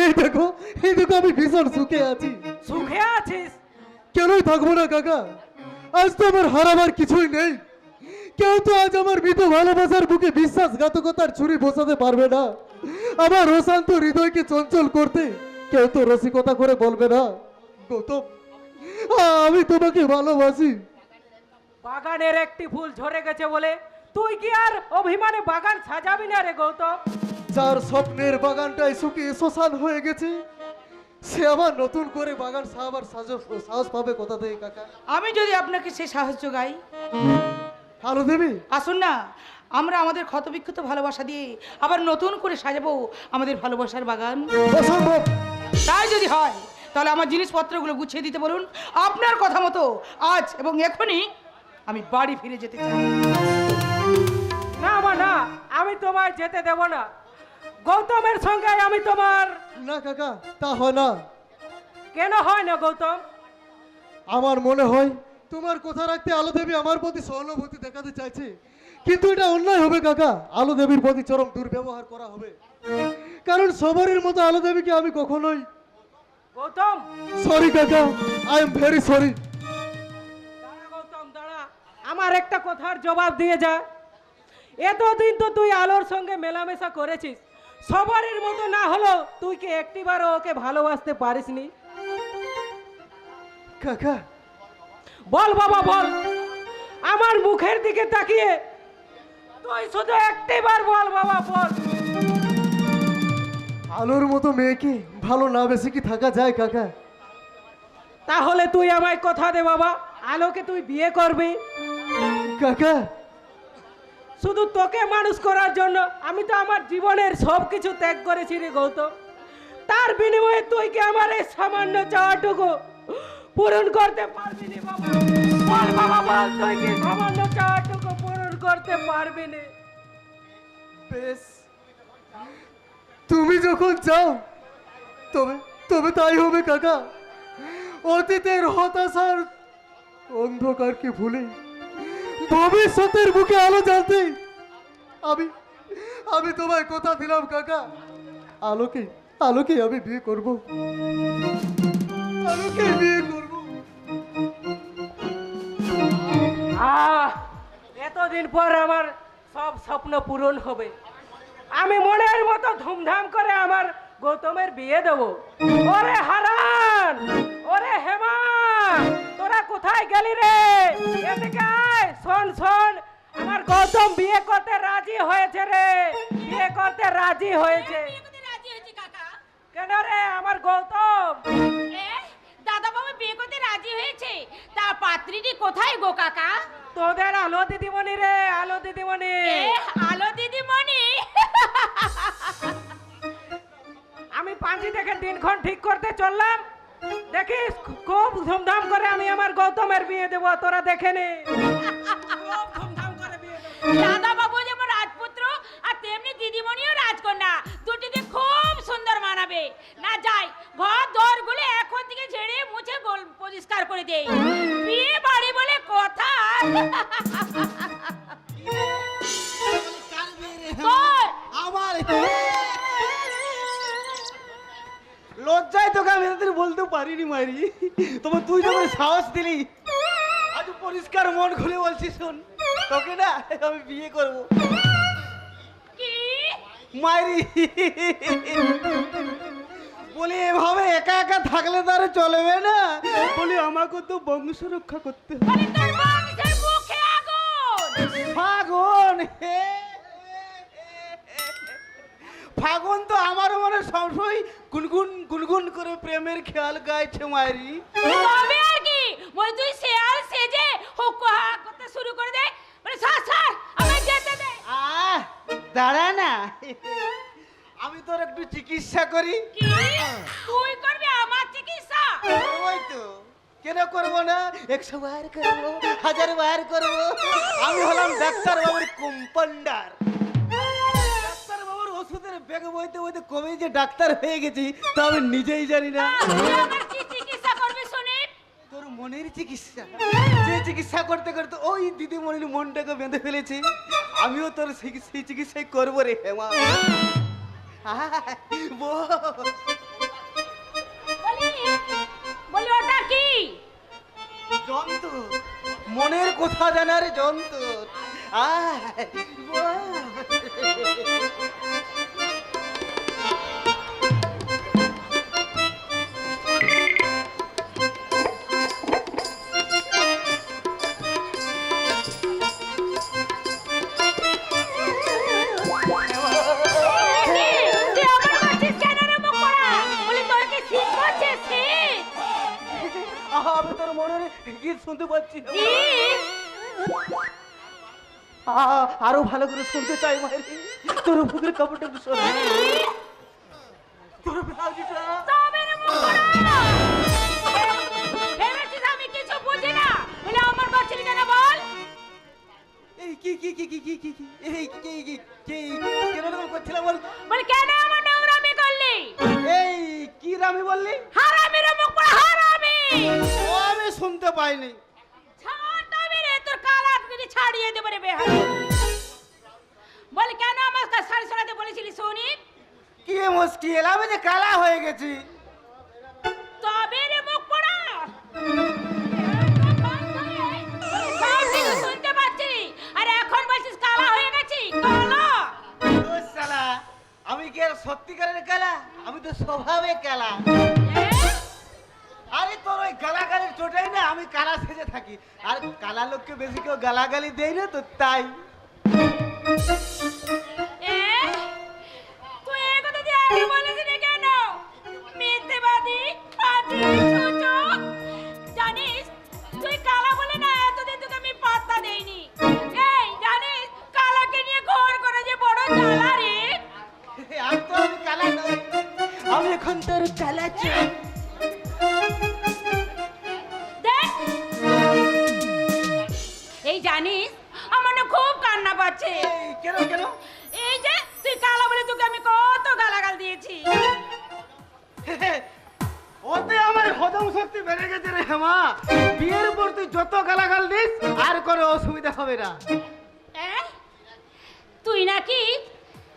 এই দেখো আমি ভীষণ সুখে আছি। সুখে আছিস? কেনই থাকবো না কাকা, আজ তো আমার হারাবার কিছুই নেই। কেউ তো আজ আমার মৃত ভালোবাসার বুকে বিশ্বাসঘাতকতার ছুরি বসাতে পারবে না। আমার অশান্ত হৃদয়কে চঞ্চল করতে কেউ তো রসিকতা করে বলবে না। গৌতম, আমি তোমাকে ভালোবাসি। বাগানের একটি ফুল ঝরে গেছে বলে তুই কি আর অভিমানে বাগান সাজাবি না রে গৌতম? যার স্বপ্নের বাগানটাই শুকিয়ে শ্মশান হয়ে গেছে, সে আবার নতুন করে বাগান সাজাবার সাহস পাবে কোথা থেকে কাকা? আমি যদি আপনাকে সেই সাহায্য গাই। আলো দেবী, আসুন না, আমরা আমাদের ক্ষতবিক্ষত ভালোবাসা দিয়ে আবার নতুন করে সাজাবো আমাদের ভালোবাসার বাগান। অসম্ভব। তাই যদি হয় তাহলে আমার জিনিসপত্রগুলো গুছিয়ে দিতে বলুন। আপনার কথা মতো আজ এবং এখনই আমি বাড়ি ফিরে যেতে চাই। না মা না, আমি তোমায় যেতে দেব না। গৌতমের সঙ্গে আমি তোমার। না কাকা, তা হয় না। কেন হয় না গৌতম? আমার মনে হয় তোমার কথা রাখতে আলো দেবী আমার প্রতি সহানুভূতি দেখাতে চাইছে, কিন্তু এটা অন্যায় হবে কাকা। আলো দেবীর প্রতি চরম দুর্ব্যবহার করা হবে, কারণ সবারের মতো আলো দেবীকে আমি কখনোই। গৌতম, সরি কাকা, আই এম ভেরি সরি। দাঁড়া গৌতম দাঁড়া, আমার একটা কথার জবাব দিয়ে যা। এতদিন তো তুই আলোর সঙ্গে মেলামেশা করেছিস, সবারের মতো না হলো তুই কি একটিবারও ওকে ভালোবাসতে পারিসনি? কাকা, বল বাবা বল, আমার মুখের দিকে তাকিয়ে তুই শুধু একটিবার বল বাবা বল। আলোর মতো মেয়েকে ভালো না বেশি কি থাকা যায় কাকা? তাহলে তুই আমায় কথা দে বাবা, আলোকে তুই বিয়ে করবি। কাকা, শুধু তোকে মানুষ করার জন্য আমি তো আমার জীবনের সব কিছু ত্যাগ করেছি রে গৌতম। তার বিনিময়ে তুই কি আমার এই সামান্য চাওয়াটুকু পূরণ করতে পারবি না বাবা? বল বাবা বল, তুই কি সামান্য চাওয়াটুকু পূরণ করতে পারবি না? বেশ, তুমি যখন চাও তবে তবে তাই হবে কাকা। অতীতের হতাশার অন্ধকারকে ভুলে ভবিষ্যতের বুকে আলো জ্বালতে আমি আমি তোমায় কথা দিলাম কাকা, আলোকে আলোকে আমি বিয়ে করব, আলোকে বিয়ে করব। এতদিন পর আমার সব স্বপ্ন পূরণ হবে। আমি মনের মতো ধুমধাম করে আমার গৌতমের বিয়ে দেবো। ওরে হারান, ওরে হেমা, তোরা কোথায় এদিকে আয়। শোন শোন, আমার গৌতম বিয়ে করতে রাজি হয়েছে রে, বিয়ে করতে রাজি হয়েছে। রাজি হয়েছে কাকা। কেন রে আমার গৌতম? দাদা বাবু বিয়ে করতে রাজি হয়েছে, তা পাত্রীটি কোথায় গো কাকা? তোদের আলো দিদিমণি রে, আলো দিদিমণি। আলো দিদিমণি। আমি পাঁচি থেকে দিনক্ষণ ঠিক করতে চললাম, দেখিস খুব ধুমধাম করে আমি আমার গৌতমের বিয়ে দেবো, তোরা দেখে নে। খুব ধুমধাম করে বিয়ে দেবো। দাদা বাবু যেমন রাজপুত্র আর তেমনি দিদিমণিও রাজকন্যা, দুটিতে খুব সুন্দর মানাবে। না যাই, ঘর দরগুলো এখন থেকে ঝেড়ে মুছে পরিষ্কার করে দেই, বিয়ে বাড়ি বলে কথা। আমার লজ্জায় তোকে আমি এদের বলতে পারিনি মারি, তবে তুই যখন সাহস দিলি আজ পরিষ্কার মন খুলে বলছিস, শোন তোকে না আমি বিয়ে করবো। কি মারি বলি এভাবে একা একা থাকলে তো আর চলবে না, বলি আমাকে তো বংশ রক্ষা করতে হবে। বলে তোর বংশের মুখে আগুন। ফাগুন ফাগুন তো আমার মনে সবসময় গুনগুন গুনগুন করে প্রেমের খেয়াল গাইছে মারি। তবে আর কি, বলে তুই শেয়াল সেজে হুক্কা করতে শুরু করে দে, বলে স্যার স্যার আমায় যেতে দে। দাঁড়া না, আমি তোর একটু চিকিৎসা করি। কি তুই করবি আমার চিকিৎসা? ওই তো, কেন করবো না, 100 বার করবো, 1000 বার করবো। আমি হলাম ডাক্তার বাবুর কম্পাউন্ডার। ডাক্তার বাবুর ওষুধের বেগ বইতে বইতে কবে যে ডাক্তার হয়ে গেছি তা আমি নিজেই জানি না। তুই আমার কি চিকিৎসা করবি শুনি? তোর মনের চিকিৎসা, যে চিকিৎসা করতে করতে ওই দিদিমণির মনটাকে বেঁধে ফেলেছি, আমিও তোর সেই চিকিৎসাই করবো রে হেমা। বলি ওটা কি? যন্ত্র, মনের কথা জানার যন্ত্র। তুই আমার করছিস কেন রে মুখ পোড়া? বলি তোর কি শীত করছে শীত? আমি তোর মনের গীত শুনতে পাচ্ছি। কি? আরো ভালো করে শুনতে চাই মায়ের, তোর বুকের কাপড়টা একটু সরা, তোর ব্লাউজটা। তবে রে মুখ পোড়া। ভেবেছিস আমি কিছু বুঝি না? বলে আমার করছিস কেন বল? এই কি কি কি কি কি কি কি এই কি কি কি কেন এরকম করছিলাম বল? বলি কেন আমার নোংরামি করলি? এই কি রামি বললি? হারামি রে মুখ পোড়া, হারামি। ও আমি শুনতে পাইনি। ছাড় তবে রে, তোর কালা যদি ছাড়িয়ে দেব রে বেহারা। বলি কেন আমার কাছে শাড়ি সরাতে বলেছিলি শুনি? কি মুশকিল, আমি যে কালা হয়ে গেছি। তবে রে মুখ পোড়া। সব কিছু শুনতে পাচ্ছি, আর এখন বলছিস কালা হয়ে গেছি। কালা? ও শালা, আমি কি আর সত্যিকারের কালা? আমি তো স্বভাবে কালা। এ? আরে তোর ওই গালাগালির চোটাই না আমি কালা সেজে থাকি, আর কালা লোককে বেশি কেউ গালাগালি দেয় না তো তাই। এ? তুই এ কথা যে আগে বলেছিলি কেন? মিথ্যেবাদী, পাজি, সূচক। জানিস তুই কালা বলে না এতদিন তোকে আমি পাত্তা দেইনি। এই জানিস কালাকে নিয়ে ঘর করে যে বড় জ্বালা রে। আর তো আমি কালা নই, আমি এখন তোর কালা চাই। দেখ এই জানিস আমার না খুব কান্না পাচ্ছে। কেন কেন? এই যে তুই কালা বলে তোকে আমি কত গালাগাল দিয়েছি। ওতে আমার হজম শক্তি বেড়ে গেছে রে হেমা। বিয়ের পর তুই যত গালাগাল দিস আর কোনো অসুবিধা হবে না। এ? তুই নাকি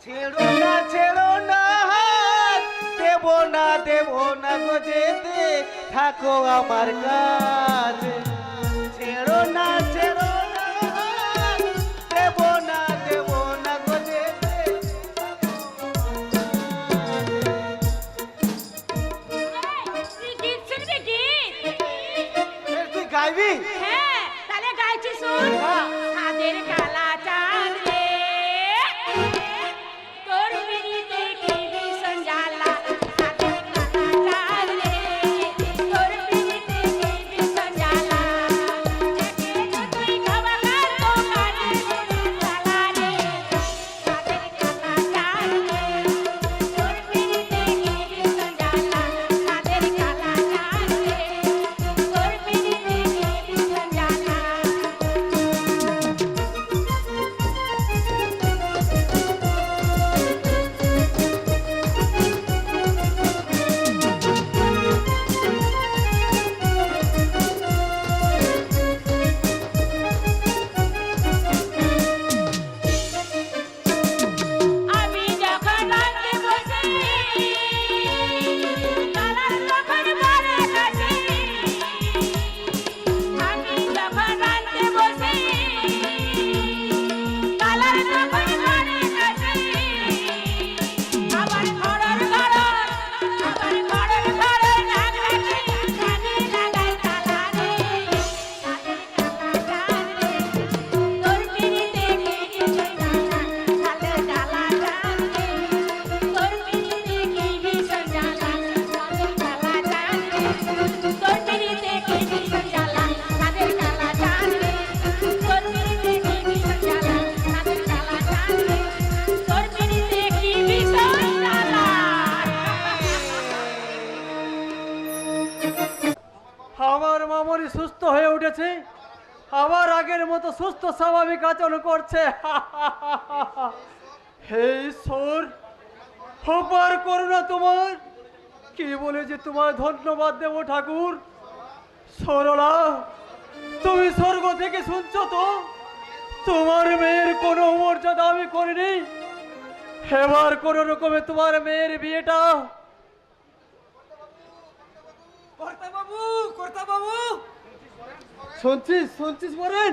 ছেড়ো না হাত, দেব না গো যেতে, থাকো আমার কাছে। ছেড়ো না হাত, দেব না গো যেতে। তুই গীত শুনবি গীত? তুই গাইবি? হ্যাঁ তাহলে গাইছিস দিদিমণি সুস্থ হয়ে উঠেছে, আবার আগের মতো সুস্থ স্বাভাবিক আচরণ করছে। হে ঈশ্বর, হোপার করুণা তোমার, কি বলে যে তোমার ধন্যবাদ দেব ঠাকুর। সরলা, তুমি স্বর্গ থেকে শুনছো তো? তোমার মেয়ের কোনো মর্যাদা আমি করিনি, এবার কোনো রকমে তোমার মেয়ের বিয়েটা। শুনছিস বলেন,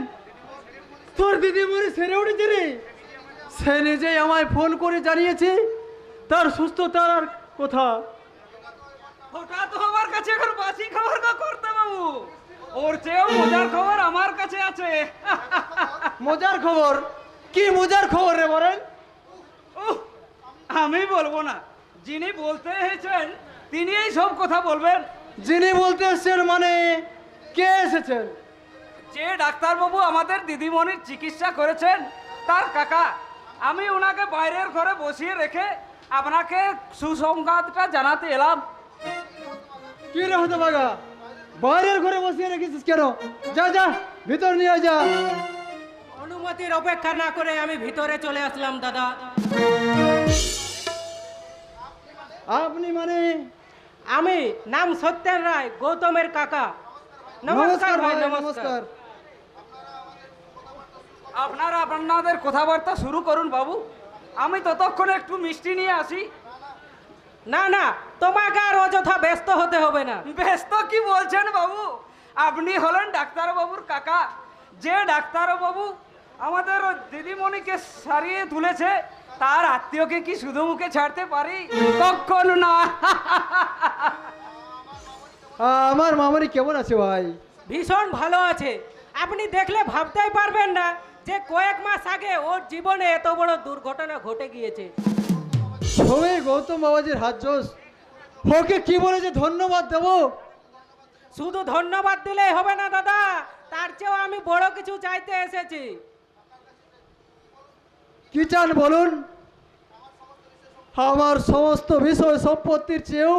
তোর দিদিমণি সেরে উঠেছে রে। সে নিজেই আমায় ফোন করে জানিয়েছে তার সুস্থতার কথা। ওটা তো আমার কাছে এখন বাসি খবর গো কর্তা বাবু, ওর চেয়েও মজার খবর আমার কাছে আছে। মজার খবর? কি মজার খবর রে বলেন? উহ, আমি বলবো না, যিনি বলতে এসেছেন তিনি এই সব কথা বলবেন। যিনি বলতে এসেছেন মানে কে এসেছেন? যে ডাক্তারবাবু আমাদের দিদিমণির চিকিৎসা করেছেন তার কাকা। আমি ওনাকে বাইরের ঘরে বসিয়ে রেখে আপনাকে সুসংবাদটা জানাতে এলাম। কি রে হতো বাগা, বাইরের ঘরে বসিয়ে রেখেছিস কেন? যা যা, ভিতর নিয়ে যা। অনুমতির অপেক্ষা না করে আমি ভিতরে চলে আসলাম দাদা। আপনি মানে? আমি নাম সত্যেন রায়, গৌতমের কাকা। নমস্কার ভাই, নমস্কার। আপনারা আপনাদের কথাবার্তা শুরু করুন বাবু, আমি ততক্ষণে একটু মিষ্টি নিয়ে আসি। না না, তোমাকে আর অযথা ব্যস্ত হতে হবে না। ব্যস্ত কি বলছেন বাবু? আপনি হলেন ডাক্তারবাবুর কাকা। যে ডাক্তারবাবু আমাদের দিদিমণিকে সারিয়ে তুলেছে তার আত্মীয়কে কি শুধু মুখে ছাড়তে পারি? কখনো না। আমার মামনি কেমন আছে ভাই? ভীষণ ভালো আছে। আপনি দেখলে ভাবতেই পারবেন না যে কয়েক মাস আগে ওর জীবনে এত বড় দুর্ঘটনা ঘটে গিয়েছে। সবাই গৌতম বাবাজির হাত জোস। ওকে কি বলে যে ধন্যবাদ দেবো? শুধু ধন্যবাদ দিলেই হবে না দাদা, তার চেয়েও আমি বড় কিছু চাইতে এসেছি। কি চান বলুন? আমার সমস্ত বিষয় সম্পত্তির চেয়েও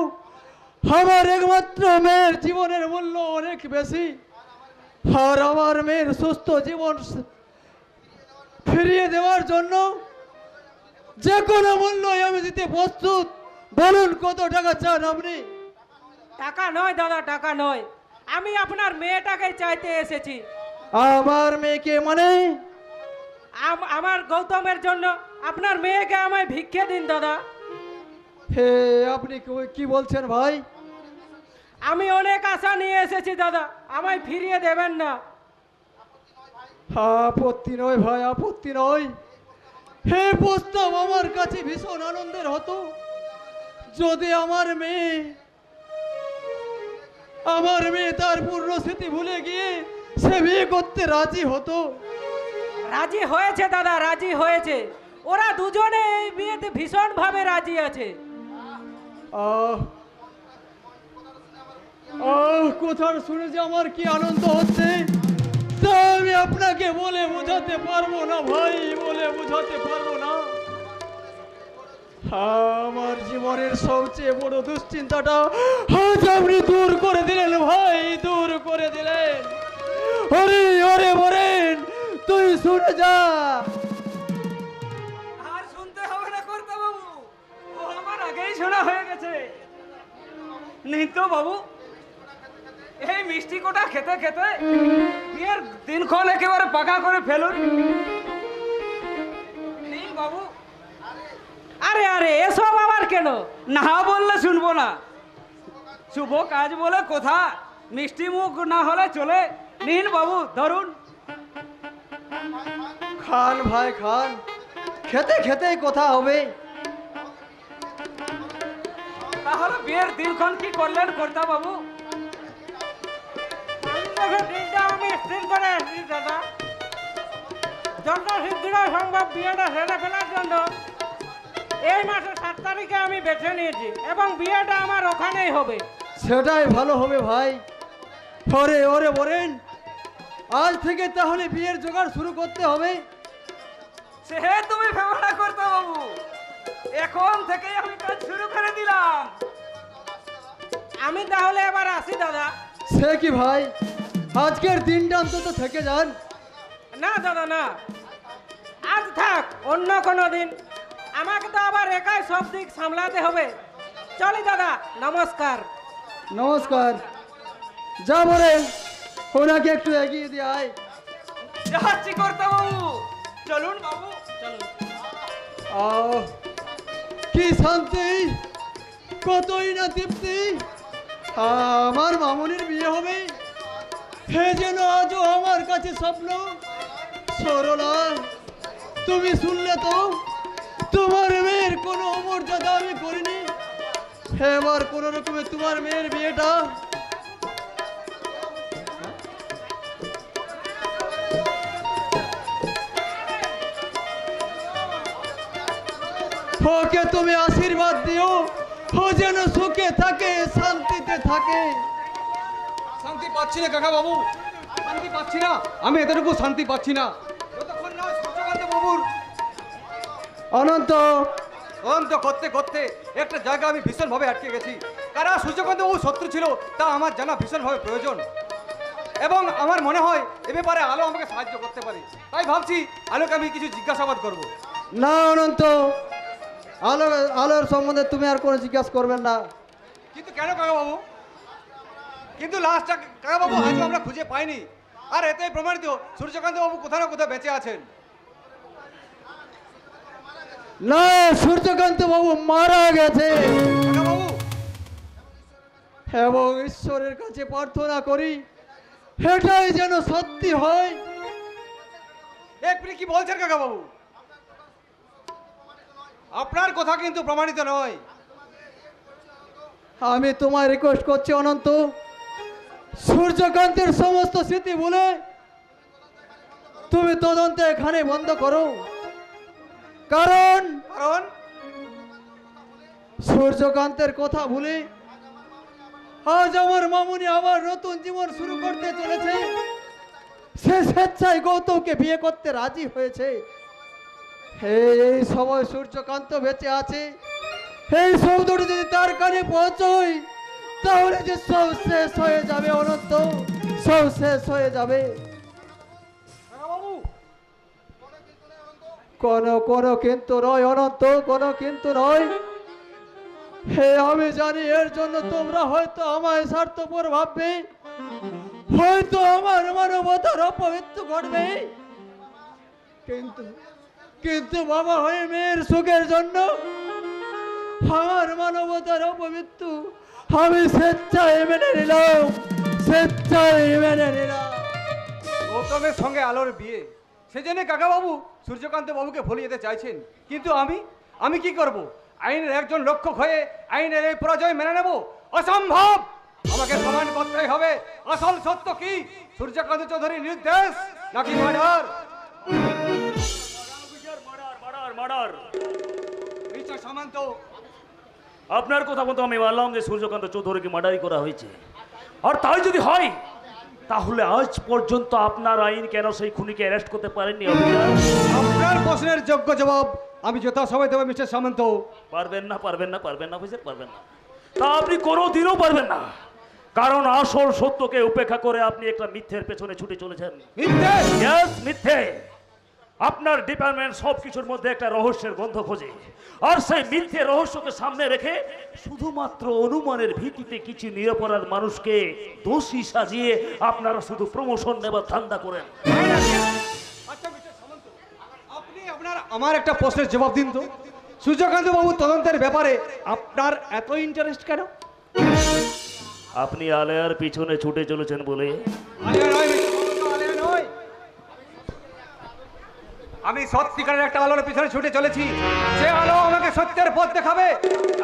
আমার একমাত্র মেয়ের জীবনের মূল্য অনেক বেশি। আর আমার মেয়ের সুস্থ জীবন ফিরিয়ে দেওয়ার জন্য যে কোনো মূল্যই আমি দিতে প্রস্তুত। বলুন কত টাকা চান আপনি? টাকা নয় দাদা, টাকা নয়, আমি আপনার মেয়েটাকে চাইতে এসেছি। আমার মেয়েকে মানে? আমার গৌতমের জন্য আপনার মেয়েকে আমায় ভিক্ষে দিন দাদা। হে, আপনি কি বলছেন ভাই? আমি অনেক আশা নিয়ে এসেছি দাদা, আমায় ফিরিয়ে দেবেন না? আপত্তি নয় ভাই, আপত্তি নয়। হে প্রস্তাব আমার কাছে ভীষণ আনন্দের হতো যদি আমার মেয়ে তার পূর্ণ স্মৃতি ভুলে গিয়ে সে বিয়ে করতে রাজি হতো। রাজি হয়েছে দাদা, রাজি হয়েছে। ওরা দুজনে এই বিয়েতে ভীষণ ভাবে রাজি আছে। আহ কথা শুনে যে আমার কি আনন্দ হচ্ছে তা আমি আপনাকে বলে বোঝাতে পারবো না ভাই, বলে বোঝাতে পারবো না। আমার জীবনের সবচেয়ে বড় দুশ্চিন্তাটা আজ আপনি দূর করে দিলেন ভাই, দূর করে দিলেন। ওরে ওরে বরেন, তুই শুনে যা। আর শুনতে হবে না কর্তা বাবু, ও আমার আগেই শোনা হয়ে গেছে। নিত্য বাবু, এই মিষ্টি কোটা খেতে খেতে বিয়ের দিনক্ষণ একেবারে পাকা করে ফেলুন। নিন বাবু। আরে আরে, এসব আবার কেন? না বললে শুনবো না। শুভ কাজ বলে কথা, মিষ্টি মুখ না হলে চলে। নিন বাবু, ধরুন। খান ভাই খান, খেতে খেতেই কথা হবে। তাহলে বিয়ের দিনক্ষণ কি করলেন কর্তা বাবু? আমি স্থির করে আসছি দাদা, যত শীঘ্র সম্ভব বিয়েটা সেরে ফেলার জন্য এই মাসের 7 তারিখে আমি বেছে নিয়েছি এবং বিয়েটা আমার ওখানেই হবে। সেটাই ভালো হবে ভাই। ওরে ওরে বলেন, আজ থেকে তাহলে বিয়ের জোগাড় শুরু করতে হবে। সে তুমি ভেবো না কর্তা বাবু, এখন থেকে আমি কাজ শুরু করে দিলাম। আমি তাহলে এবার আসি দাদা। সে কি ভাই, আজকের দিনটা অন্তত থেকে যান। না দাদা না, আজ থাক, অন্য কোনো দিন। আমাকে তো আবার একাই সব দিক সামলাতে হবে। চলি দাদা, নমস্কার। নমস্কার। যা বলেন ওনাকে একটু এগিয়ে দিয়ে আয়। যাচ্ছি কর্তা বাবু, চলুন বাবু চলুন। আহ, কি শান্তি, কতই না তৃপ্তি। আমার মামুনির বিয়ে হবে, হে যেন আজও আমার কাছে স্বপ্ন। সরলা, তুমি শুনলে তো, তোমার মেয়ের কোনো অমর্যাদা আমি করিনি। এবার কোনো রকমে তোমার মেয়ের বিয়েটা ওকে তুমি আশীর্বাদ দিও, ও যেন সুখে থাকে, শান্তিতে থাকে। শান্তি পাচ্ছি না কাকা বাবু, শান্তি পাচ্ছি না। আমি এতটুকু শান্তি পাচ্ছি না যতক্ষণ না সূর্যকান্ত বাবুর অনন্ত অন্ত করতে করতে একটা জায়গা আমি ভীষণভাবে আটকে গেছি। কারা সূর্যকান্ত বাবু শত্রু ছিল তা আমার জানা ভীষণভাবে প্রয়োজন, এবং আমার মনে হয় এ ব্যাপারে আলো আমাকে সাহায্য করতে পারে। তাই ভাবছি আলোকে আমি কিছু জিজ্ঞাসাবাদ করব। না অনন্ত, আলোর সম্বন্ধে তুমি আর কোনো জিজ্ঞাসা করবেন না। কিন্তু কেন কাকা বাবু? কিন্তু লাস্টটা কাকা বাবু আজও আমরা খুঁজে পাইনি, আর এতেই প্রমাণিত সূর্যকান্ত বাবু কোথাও না কোথাও বেঁচে আছেন। না, সূর্যকান্ত বাবু মারা গেছে। কাকা বাবু, এবং ঈশ্বরের কাছে প্রার্থনা করি এটাই যেন সত্যি হয়। আপনি কি বলছেন কাকা বাবু? আপনার কথা কিন্তু প্রমাণিত নয়। আমি তোমায় রিকোয়েস্ট করছি অনন্ত, সূর্যকান্তের সমস্ত স্মৃতি ভুলে তুমি তদন্ত এখানে বন্ধ করো। কারণ কারণ সূর্যকান্তের কথা ভুলে আজ আমার মামুনি আবার নতুন জীবন শুরু করতে চলেছে। সে স্বেচ্ছায় গৌতমকে বিয়ে করতে রাজি হয়েছে। এই সময় সূর্যকান্ত বেঁচে আছে, এই শব্দটি যদি তার কানে পৌঁছয় তাহলে যে সব শেষ হয়ে যাবে অনন্ত, সব শেষ হয়ে যাবে। কোনো কিন্তু নয় অনন্ত, কোনো কিন্তু নয়। হে আমি জানি এর জন্য তোমরা হয়তো আমায় স্বার্থপর ভাববে, হয়তো আমার মানবতার অপমৃত্যু ঘটবে, কিন্তু কিন্তু বাবা হয়ে মেয়ের সুখের জন্য আমার মানবতার অপমৃত্যু আমি স্বেচ্ছায় মেনে নিলাম, স্বেচ্ছায় মেনে নিলাম। গৌতমের সঙ্গে আলোর বিয়ে, সেজন্য কাকা বাবু সূর্যকান্ত বাবুকে ভুলিয়ে যেতে চাইছেন। কিন্তু আমি কি করব? আইনের একজন রক্ষক হয়ে আইনের এই পরাজয় মেনে নেব? অসম্ভব। আমাকে প্রমাণ করতেই হবে আসল সত্য কি। সূর্যকান্ত চৌধুরী নির্দেশ নাকি মার্ডার? মার্ডার। মিস্টার সামন্ত, আপনার কথা মতো আমি মানলাম যে সূর্যকান্ত চৌধুরীকে মার্ডারি করা হয়েছে। আর তাই যদি হয় তাহলে আজ পর্যন্ত আপনার আইন কেন সেই খুনিকে অ্যারেস্ট করতে পারেননি অফিসার? আপনার প্রশ্নের যোগ্য জবাব আমি যথাসময় দেবো মিস্টার সামন্ত। পারবেন না অফিসার, পারবেন না। তা আপনি কোনোদিনও পারবেন না, কারণ আসল সত্যকে উপেক্ষা করে আপনি একটা মিথ্যের পেছনে ছুটে চলেছেন। মিথ্যে? Yes, মিথ্যে। আপনার ডিপার্টমেন্ট সবকিছুর মধ্যে একটা রহস্যের গন্ধ খোঁজে, আর সেই মিথ্যে রহস্যকে সামনে রেখে শুধুমাত্র অনুমানের ভিত্তিতে কিছু নিরপরাধ মানুষকে দোষী সাজিয়ে আপনারা শুধু প্রমোশন নেবার ধান্দা করেন। আচ্ছা মিস্টার সামন্ত, আপনি আমার একটা প্রশ্নের জবাব দিন তো। সূর্যকান্ত বাবু তদন্তের ব্যাপারে আপনার এত ইন্টারেস্ট কেন? আপনি আলেয়ার পিছনে ছুটে চলেছেন বলে? আলিয়া নয় মিস্টার সামন্ত, আলিয়া নয়। আমি সত্যিকারের একটা আলোর পিছনে ছুটে চলেছি। সে আলো আমাকে সত্যের পথ দেখাবে,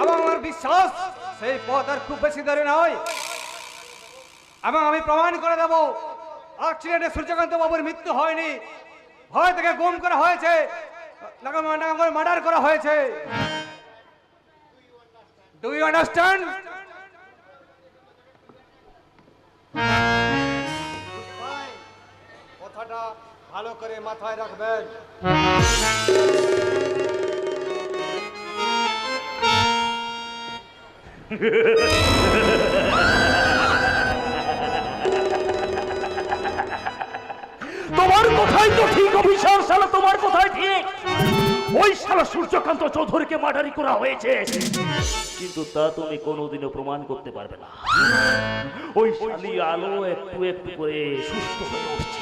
এবং আমার বিশ্বাস সেই পথ আর খুব বেশি দূরে নয়। এবং আমি প্রমাণ করে দেবো অ্যাক্সিডেন্টে সূর্যকান্ত বাবুর মৃত্যু হয়নি, ভয় থেকে গুম করা হয়েছে, মার্ডার করা হয়েছে। Do you understand? কথাটা ভালো করে মাথায় রাখবেন। হয়তো ঠিক অফিসার, শালা তোমার কথাই ঠিক। ওই শালা সূর্যকান্ত চৌধুরীকে মার্ডারি করা হয়েছে, কিন্তু তা তুমি কোনোদিনও প্রমাণ করতে পারবে না। ওই শালি আলো একটু একটু করে সুস্থ হয়ে উঠছে,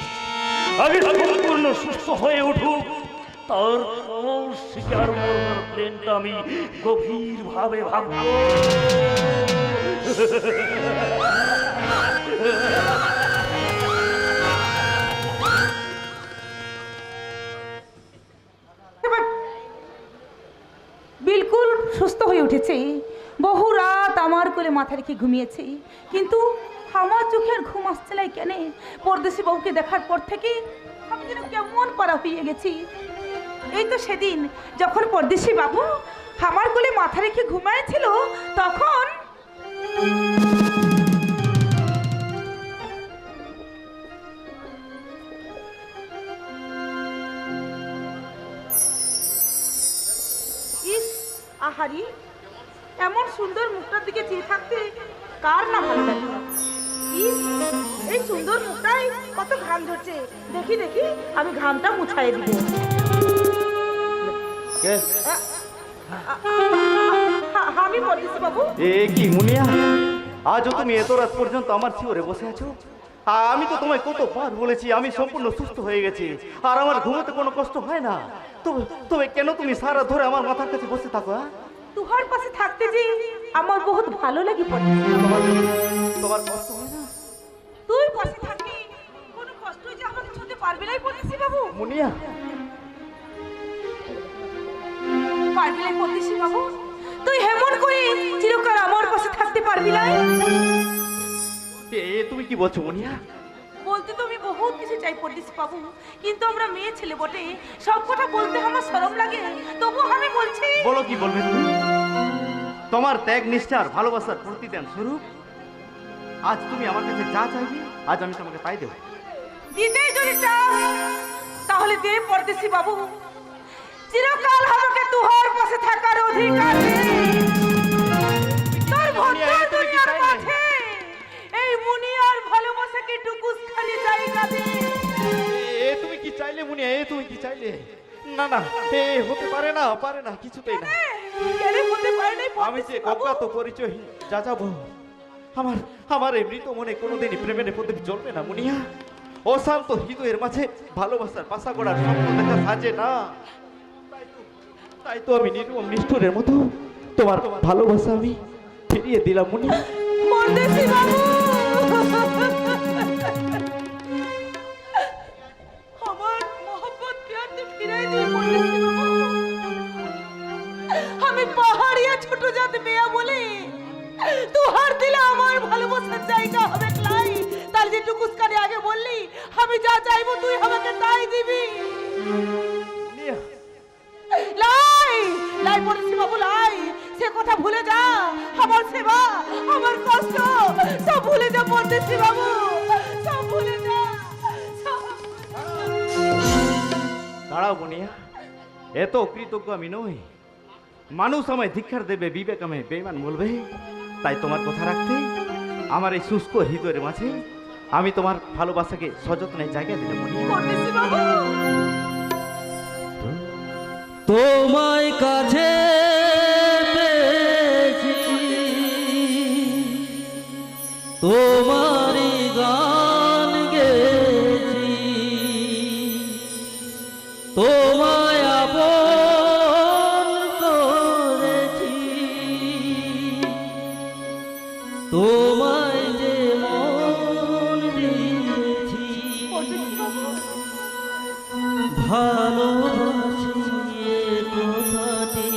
আগে সম্পূর্ণ সুস্থ হয়ে উঠুক, তারপর শিকার মরবার প্লেনটা আমি গভীরভাবে ভাববো। বিলকুল সুস্থ হয়ে উঠেছে। বহু রাত আমার কোলে মাথা রেখে ঘুমিয়েছে, কিন্তু আমার চোখের ঘুম আসছে না কেন? পরদেশি বাবুকে দেখার পর থেকে আমি যেন কেমন পারা হয়ে গেছি। এই তো সেদিন যখন পরদেশি বাবু আমার কোলে মাথা রেখে ঘুমাইছিল, তখন ইস, আহারি, এমন সুন্দর মুখটার দিকে চেয়ে থাকতে কার না ভালো লাগে? ইস, এই সুন্দর মুখটাই কত ঘাম ঝরছে। দেখি দেখি, আমি ঘামটা মুছাই দিব। আমি বলিস বাবু। এ কি মুনিয়া, আজও তুমি এত রাত পর্যন্ত আমার শিওরে বসে আছো? আমি তো তোমায় কতবার বলেছি আমি সম্পূর্ণ সুস্থ হয়ে গেছি, আর আমার ঘুমোতে কোনো কষ্ট হয় না। তবে কেন তুমি সারা ধরে আমার মাথার কাছে বসে থাকো? তুহার পাশে থাকতে যে আমার বহুত ভালো লাগে। তোমার কষ্ট হয় না? তুই পাশে থাকলে কোনো কষ্ট যে আমাকে ছুঁতে পারবে না পরদেশি বাবু। মুনিয়া, পারবি না পরদেশি বাবু? তুই হেমন করে চিরকাল আমার পাশে থাকতে পারবি না? তুমি কি বলছো মুনিয়া? বলতে তো আমি বহুত কিছু চাই পরদেশি বাবু, কিন্তু আমরা মেয়ে ছেলে বটে, সব কথা বলতে আমার শরম লাগে। তবু আমি বলছি। বলো, কি বলবে তুমি? তোমার ত্যাগ নিষ্ঠার ভালোবাসার প্রতিদান স্বরূপ আজ তুমি আমার কাছে যা চাইবে, আজ আমি তোমাকে তাই দেব। দিতে যদি চাও তাহলে দে পরদেশি বাবু। চিরকাল আমাকে তুহার পাশে থাকার অধিকার নেই। তোর ভক্তের দুনিয়ার মাঝে এই মুনিয়ার ভালোবাসাকে টুকুস খালি জায়গা দে। তুমি কি চাইলে মুনিয়া? তুমি কি চাইলে? না না, হতে পারে না, পারে না, কিছুতেই না। কেন হতে পারে না? আমি যে অজ্ঞাত পরিচয় যা যাবো, আমার এই মৃত মনে কোনোদিনই প্রেমের প্রদীপ জ্বলবে না মুনিয়া। অশান্ত হৃদয়ের মাঝে ভালোবাসার পাশা গড়ার স্বপ্ন দেখা সাজে না। তাই তো আমি নির্মম নিষ্ঠুরের মতো তোমার ভালোবাসা আমি ফিরিয়ে দিলাম মুনিয়া। পরদেশি বাবু, আমার মোহব্বত প্যার তুই ফিরাই দিয়ে পরদেশি বাবু। আমি পাহাড়িয়া ছোট জাত মেয়া বলে তুহার দিলে আমার ভালোবাসার জায়গা হবে লাই। তার যে টুকুসকারে আগে বললি আমি যা চাইবো তুই আমাকে তাই দিবি। লাই লাই পরদেশি বাবু, লাই। সে কথা ভুলে যা। আমার সেবা, আমার কষ্ট সব ভুলে যা পরদেশি বাবু, সব ভুলে যা। দাঁড়াও মুনিয়া, এত কৃতজ্ঞ আমি নই। মানুষ আমায় ধিক্ষার দেবে, বিবেক আমায় বেঈমান বলবে। তাই তোমার কথা রাখতে আমার এই শুষ্ক হৃদয়ের মাঝে আমি তোমার ভালোবাসাকে সযত্নে জায়গা দিলাম মুনিয়া। পরদেশি বাবু, তোমায় কাছে পেয়েছি, তোমারই গান গেছি, তোমায় আপন করেছি, তোমায় যে মন দিয়েছি, ভালোবাসি কথাটি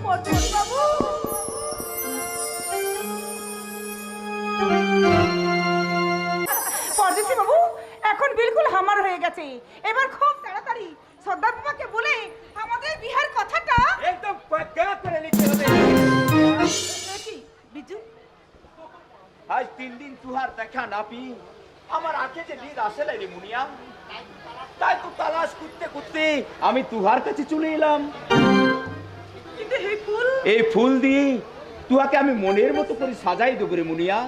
পরদেশি বাবু, পরদেশি বাবু এখন বিলকুল হামার হয়ে গেছে। এবার খুব তাড়াতাড়ি সর্দার বাবাকে বলে আমাদের বিহার কথাটা একদম পাকা করে নিতে হবে। কি বিজু, আজ 3 দিন তুহার দেখা না পি আমার আঁখে যে নীর আসে রে মুনিয়া, তাই তো তালাশ করতে করতে আমি তুহার কাছে চলে এলাম। কিন্তু এই ফুল, এই ফুল দিয়ে তুহাকে আমি মনের মতো করে সাজাই দেবো রে মুনিয়া।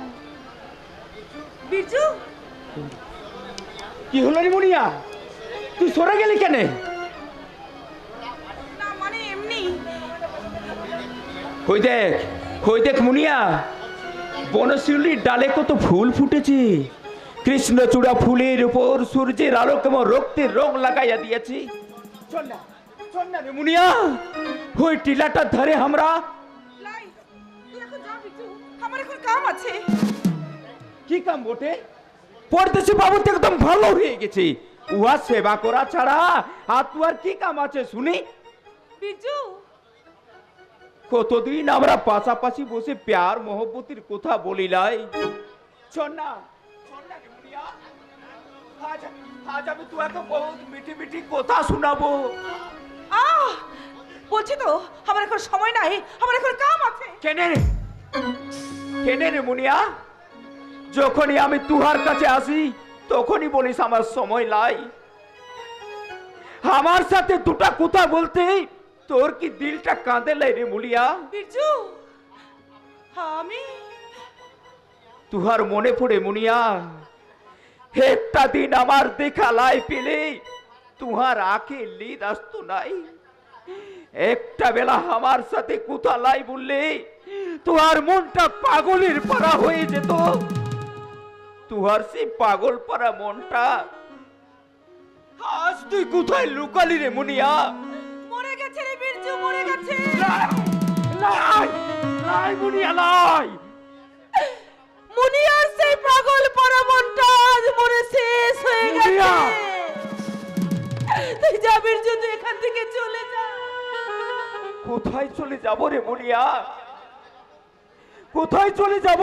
বিজু কি হলো রে মুনিয়া, তুই সরে গেলি কেন? না মানে এমনি। কই দেখ মুনিয়া, বনশিউলির ডালে কত ফুল ফুটেছে। কৃষ্ণচূড়া ফুলের উপর সূর্যের আলো কেমন রক্তের রং লাগাইয়া দিয়েছি। চল না রে মুনিয়া, ওই টিলাটার ধারে আমরা। লাই, তুই এখন যা বিজু, আমার এখন কাম আছে। কি কাম বটে? পরদেশি বাবু তো একদম ভালো হয়ে গেছে, উহা সেবা করা ছাড়া আর তুই কি কাম আছে শুনি? বিজু কতদিন আমরা পাশাপাশি বসে প্যার মোহব্বতের কথা বলিলাই। চল না রে মুনিয়া, আজ আমি তোমাকে বহুত মিঠি মিঠি কথা শোনাবো। বলছি তো আমার এখন সময় নাই, আমার এখন কাম আছে। কেনে রে মুনিয়া, যখনই আমি তুহার কাছে আসি তখনই বলিস আমার সময় লাই। আমার সাথে দুটা কথা বলতে তোর কি দিলটা কাঁদে লাই রে মুলিয়া? বিজু আমি তুহার মনে পড়ে মুনিয়া, একটা দিন আমার দেখা লাই পেলে তুহার আঁখে লিদ আসতো নাই। একটা বেলা আমার সাথে কথা লাই বললে তুহার মনটা পাগলের পারা হয়ে যেত। তুহার সেই পাগল পারা মনটা আজ তুই কোথায় লুকালি রে মুনিয়া? মরে গেছে রে বিরজু, মরে গেছে। লাই মুনিয়া লাই। মুনিয়ার সেই পাগল পারা মনটা আজ মরে শেষ হয়ে গেছে। তুই যা বিরজু, তুই এখান থেকে চলে যা। কোথায় চলে যাব রে মুনিয়া, কোথায় চলে যাব?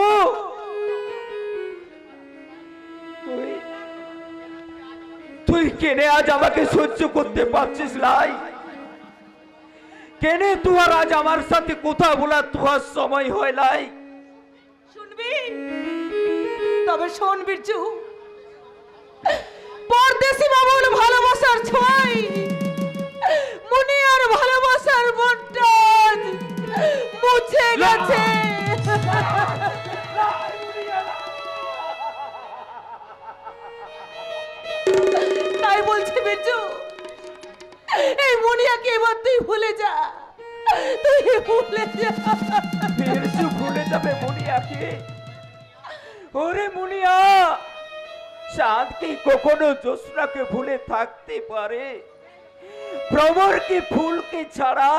তুই কেনে আজ আমাকে সহ্য করতে পারছিস লাই? কেনে তুই আজ আমার সাথে কথা বলা তুহার সময় হয় লাই? শুনবি? তবে শোন বিরজু, পরদেশি বাবুর ভালোবাসার ছোঁয়াই মুনিয়ার ভালোবাসার মনটা মুছে গেছে। তাই বলছি বিরজু, এই মুনিয়াকে এবার তুই ভুলে যা, তুই ভুলে যা। বিরজু ভুলে যাবে মুনিয়াকে? ওরে মুনিয়া, চাঁদ কি কখনো জ্যোৎস্নাকে ভুলে থাকতে পারে? ভ্রমর কি ফুলকে ছাড়া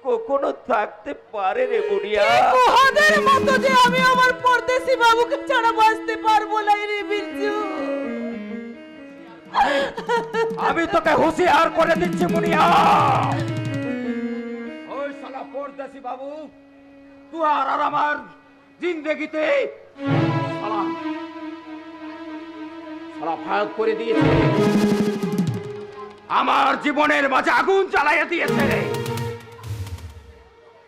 কখনো থাকতে পারে রে মুনিয়া? মহাদের মতো যে আমি আমার পরদেশি বাবুকে ছাড়া বাঁচতে পারবো না রে বিরজু। আমি তোকে হুঁশিয়ার করে দিচ্ছি মুনিয়া, ওই শালা পরদেশি বাবু তুই আর আমার জিন্দেগিতে শালা ভাগ করে দিয়েছে, আমার জীবনের মাঝে আগুন জ্বালাইয়া দিয়েছে।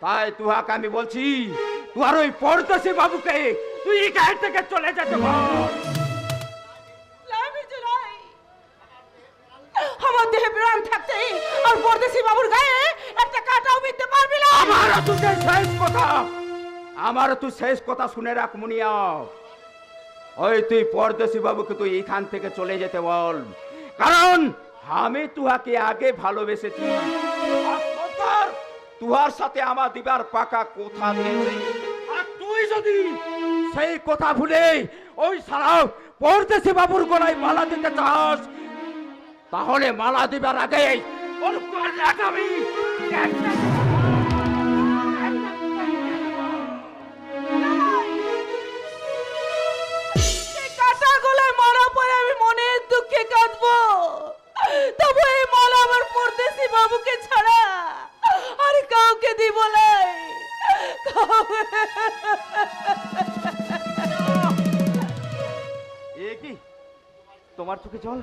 তাই তুহাকে আমি বলছি, তুই ওই পরদেশি বাবুকে তুই এই গায়ে থেকে চলে যেতে বল। আমার দেহে প্রাণ থাকতে আর পরদেশি বাবুর গায়ে একটা কাঁটাও বিঁধতে পারবি না। আমার তুই শেষ কথা শুনে রাখ মুনিয়া, ওই তুই পরদেশি বাবুকে তুই এখান থেকে চলে যেতে বল, কারণ আমি তুহাকে আগে ভালোবেসেছি। তুহার সাথে আমার দিবার পাকা কথা দিয়েছে, আর তুই যদি সেই কথা ভুলে ওই সারা পরদেশি বাবুর গলায় মালা দিতে চাস, তাহলে মালা দিবার আগে ওর গলা লাগাবি। কাঁটা গলায় মারা পরে আমি মনের দুঃখে কাঁদবো, তবু এই মালা আমার পরদেশি বাবু বাবুকে ছাড়া আর কাউকে দিব নাই। এ কি তোমার চোখে জল?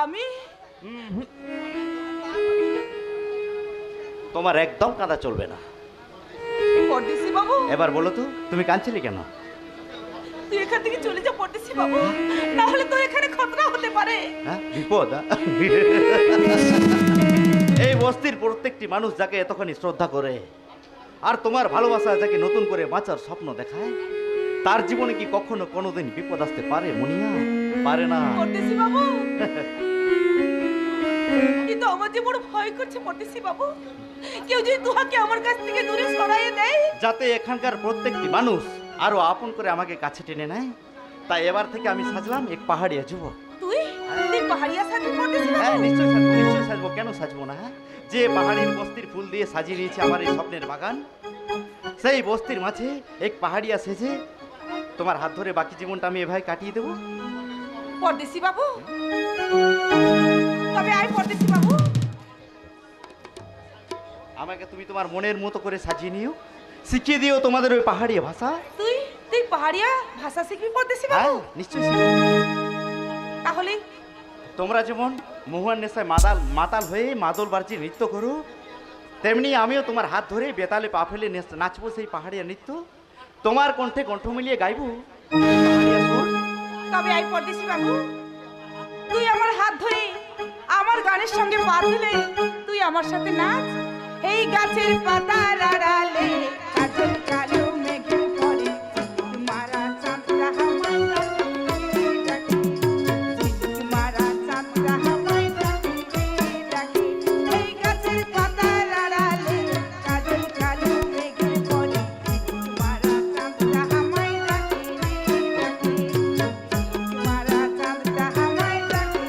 আমি তোমার একদম কাঁদা চলবে না। পরদেশি বাবু, এবার বলো তো তুমি কাঁদছিলে কেন? তুই এখান থেকে চলে যা পরদেশি বাবু, না হলে তো এখানে খতরা হতে পারে। হ্যাঁ, বিপদ? এই বস্তির প্রত্যেকটি মানুষ যাকে এতখানি শ্রদ্ধা করে আর তোমার ভালোবাসা যাকে নতুন করে বাঁচার স্বপ্ন দেখায়, তার জীবনে কি কখনো কোনোদিন বিপদ আসতে পারে মুনিয়া? পারে না। পরদেশি বাবু, কিন্তু আমার যে বড় ভয় করছে পরদেশি বাবু, কেউ যদি তুহাকে আমার কাছ থেকে দূরে সরাইয়ে দেয়। যাতে এখানকার প্রত্যেকটি মানুষ আরো আপন করে আমাকে কাছে টেনে নেয়, তাই এবার থেকে আমি সাজলাম এক পাহাড়িয়া যুবক। তুই পাহাড়িয়া সাজবি পরদেশি হ্যাঁ, বাবু? নিশ্চয়ই সাজবো, নিশ্চয়ই সাজবো। কেন সাজবো না? হ্যাঁ, যে পাহাড়ির বস্তির ফুল দিয়ে সাজিয়ে নিয়েছে আমার এই স্বপ্নের বাগান, সেই বস্তির মাঝে এক পাহাড়িয়া সেজে তোমার হাত ধরে বাকি জীবনটা আমি এভাবে কাটিয়ে দেবো। পরদেশি বাবু, তবে আয় পরদেশি বাবু। আমাকে তুমি তোমার মনের মতো করে সাজিয়ে নিও, শিখিয়ে দিও তোমাদের ওই পাহাড়িয়া ভাষা। তুই পাহাড়িয়া ভাষা শিখবি পরদেশি হ্যাঁ, বাবু? নিশ্চয়ই শিখবো। তাহলে তোমরা যেমন মহুয়ার নেশায় মাতাল হয়ে মাদল বাড়ছি নৃত্য করো, তেমনি আমিও তোমার হাত ধরে বেতালে পা ফেলে নাচবো সেই পাহাড়িয়া নৃত্য। তোমার কণ্ঠে কণ্ঠ মিলিয়ে গাইবো পাহাড়িয়া সুর। তবে আই পরদেশি বাবু, তুই আমার হাত ধরে আমার গানের সঙ্গে পা দিলে তুই আমার সাথে নাচ। এই গাছের পাতার আড়ালে কাজল কালো মেঘের পরে তোমারা চাঁদরা হামায় ডাকে, তোমারা চাঁদরা হামায় ডাকে। এই গাছের পাতার আড়ালে কাজল কালো মেঘের পরে তোমারা চাঁদরা হামায় ডাকে, তোমারা চাঁদরা হামায় ডাকে।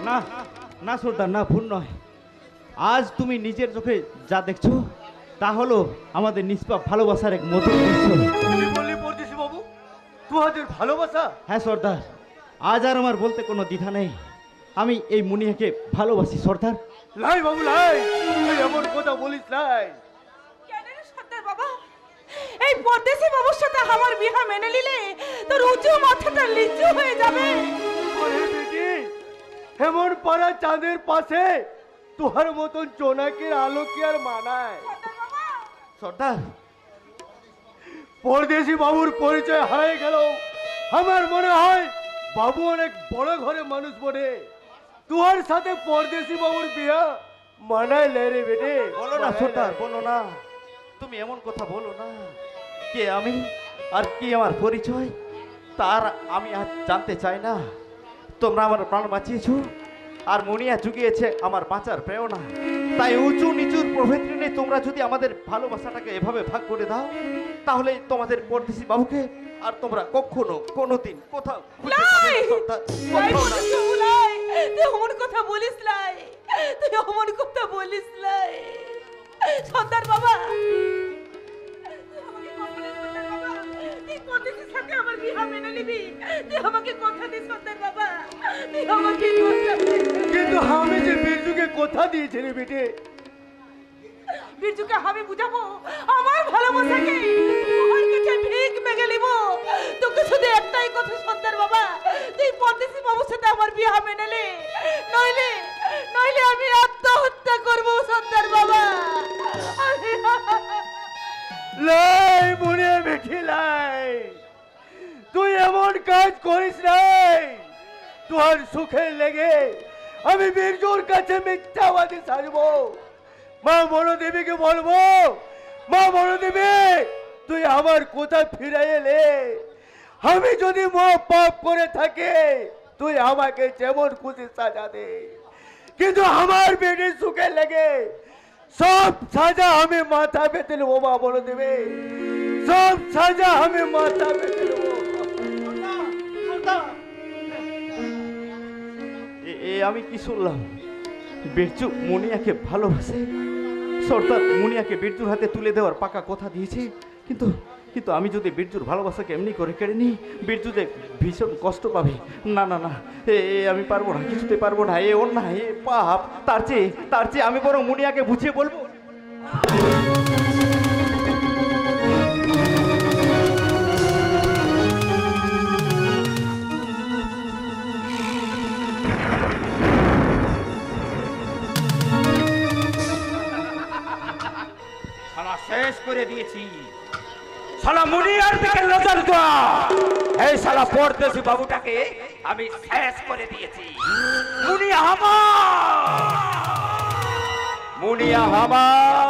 না না সর্দার, না, ভুল নয়। আজ তুমি নিজের চোখে যা দেখছো তা হলো আমাদের নিষ্পাপ ভালোবাসার এক মধুর দৃশ্য। তুমি বললি পরদেশি বাবু তোমাদের ভালোবাসা? হ্যাঁ সর্দার, আজ আর আমার বলতে কোনো দ্বিধা নেই। আমি এই মুনিয়াকে ভালোবাসি সর্দার। লাই বাবু লাই, তুই এমন কথা বলিস লাই। কেন রে সর্দার বাবা? এই পরদেশি বাবুর সাথে আমার বিয়া মেনে নিলে তোর উঁচু মাথাটা নিচু হয়ে যাবে। আরে বেটি, এমন পাড়া চাঁদের পাশে তোহার মতন জোনাকের আলো কি আর মানায়? সর্দার, পরদেশি বাবুর পরিচয় হারিয়ে গেল। আমার মনে হয় বাবু অনেক বড় ঘরে মানুষ বটে। তোর সাথে পরদেশি বাবুর বিয়া মানায় রে বেটে। বলো না সর্দার, বলো না, তুমি এমন কথা বলো না। কে আমি আর কি আমার পরিচয় তার আমি আজ জানতে চাই না। তোমরা আমার প্রাণ বাঁচিয়েছো আর মুনিয়া জুগিয়েছে আমার বাঁচার প্রেরণা। তাই উঁচু নিচুর প্রভেদ নেই, তোমরা যদি আমাদের ভালোবাসাটাকে এভাবে ভাগ করে দাও, তাহলে তোমাদের পরদেশি বাবুকে আর তোমরা কখনো কোনোদিন কোথাও খুঁজে পাবে না, সর্দার, লাই কোথাও না। বলিস লাই, তুই অমন কথা বলিস লাই, তুই অমন কথা বলিস লাই। সর্দার বাবা, তুই আমাকে কথা দে সর্দার বাবা, তুই পরদেশির সাথে আমার বিয়া মেনে নিবি। তুই আমাকে কথা দে সর্দার বাবা, তুই আমাকে কথা দে। কিন্তু আমি যে বিরজুকে কথা দিয়েছি রে বেটে। বীরজুকে আমি বুঝাবো লাই মুনিয়া বেঠি লাই, তুই এমন কাজ করিস নাই। তোর সুখের লেগে আমি বীরজোর কাছে মিথ্যাবাদী সাজবো। মা বড়দেবীকে বলবো, মা বড়দেবী তুই আমার কোথায় ফিরে এলে। আমি যদি পাপ করে থাকি তুই আমাকে যেমন খুশি সাজা দে, কিন্তু আমার বেটির সুখে লেগে সব সাজা আমি মাথা পেতে নেবো। মা বড়দেবী সব সাজা আমি মাথা পেতে নেবো। আমি কি শুনলাম? বিরজু মুনিয়াকে ভালোবাসে। সর্দার মুনিয়াকে বিরজুর হাতে তুলে দেওয়ার পাকা কথা দিয়েছে, কিন্তু কিন্তু আমি যদি বিরজুর ভালোবাসাকে এমনি করে কেড়ে নিই, বিরজু যে ভীষণ কষ্ট পাবে। না না না, আমি পারবো না, কিছুতে পারবো না। ওর না, পাপ। তার চেয়ে আমি বরং মুনিয়াকে বুঝিয়ে বলবো। শালা শেষ করে দিয়েছি। শালা মুনিয়ার দিকে নজর দাও। এই শালা পরদেশি বাবুটাকে আমি শেষ করে দিয়েছি। মুনিয়া আমার, মুনিয়া আমার।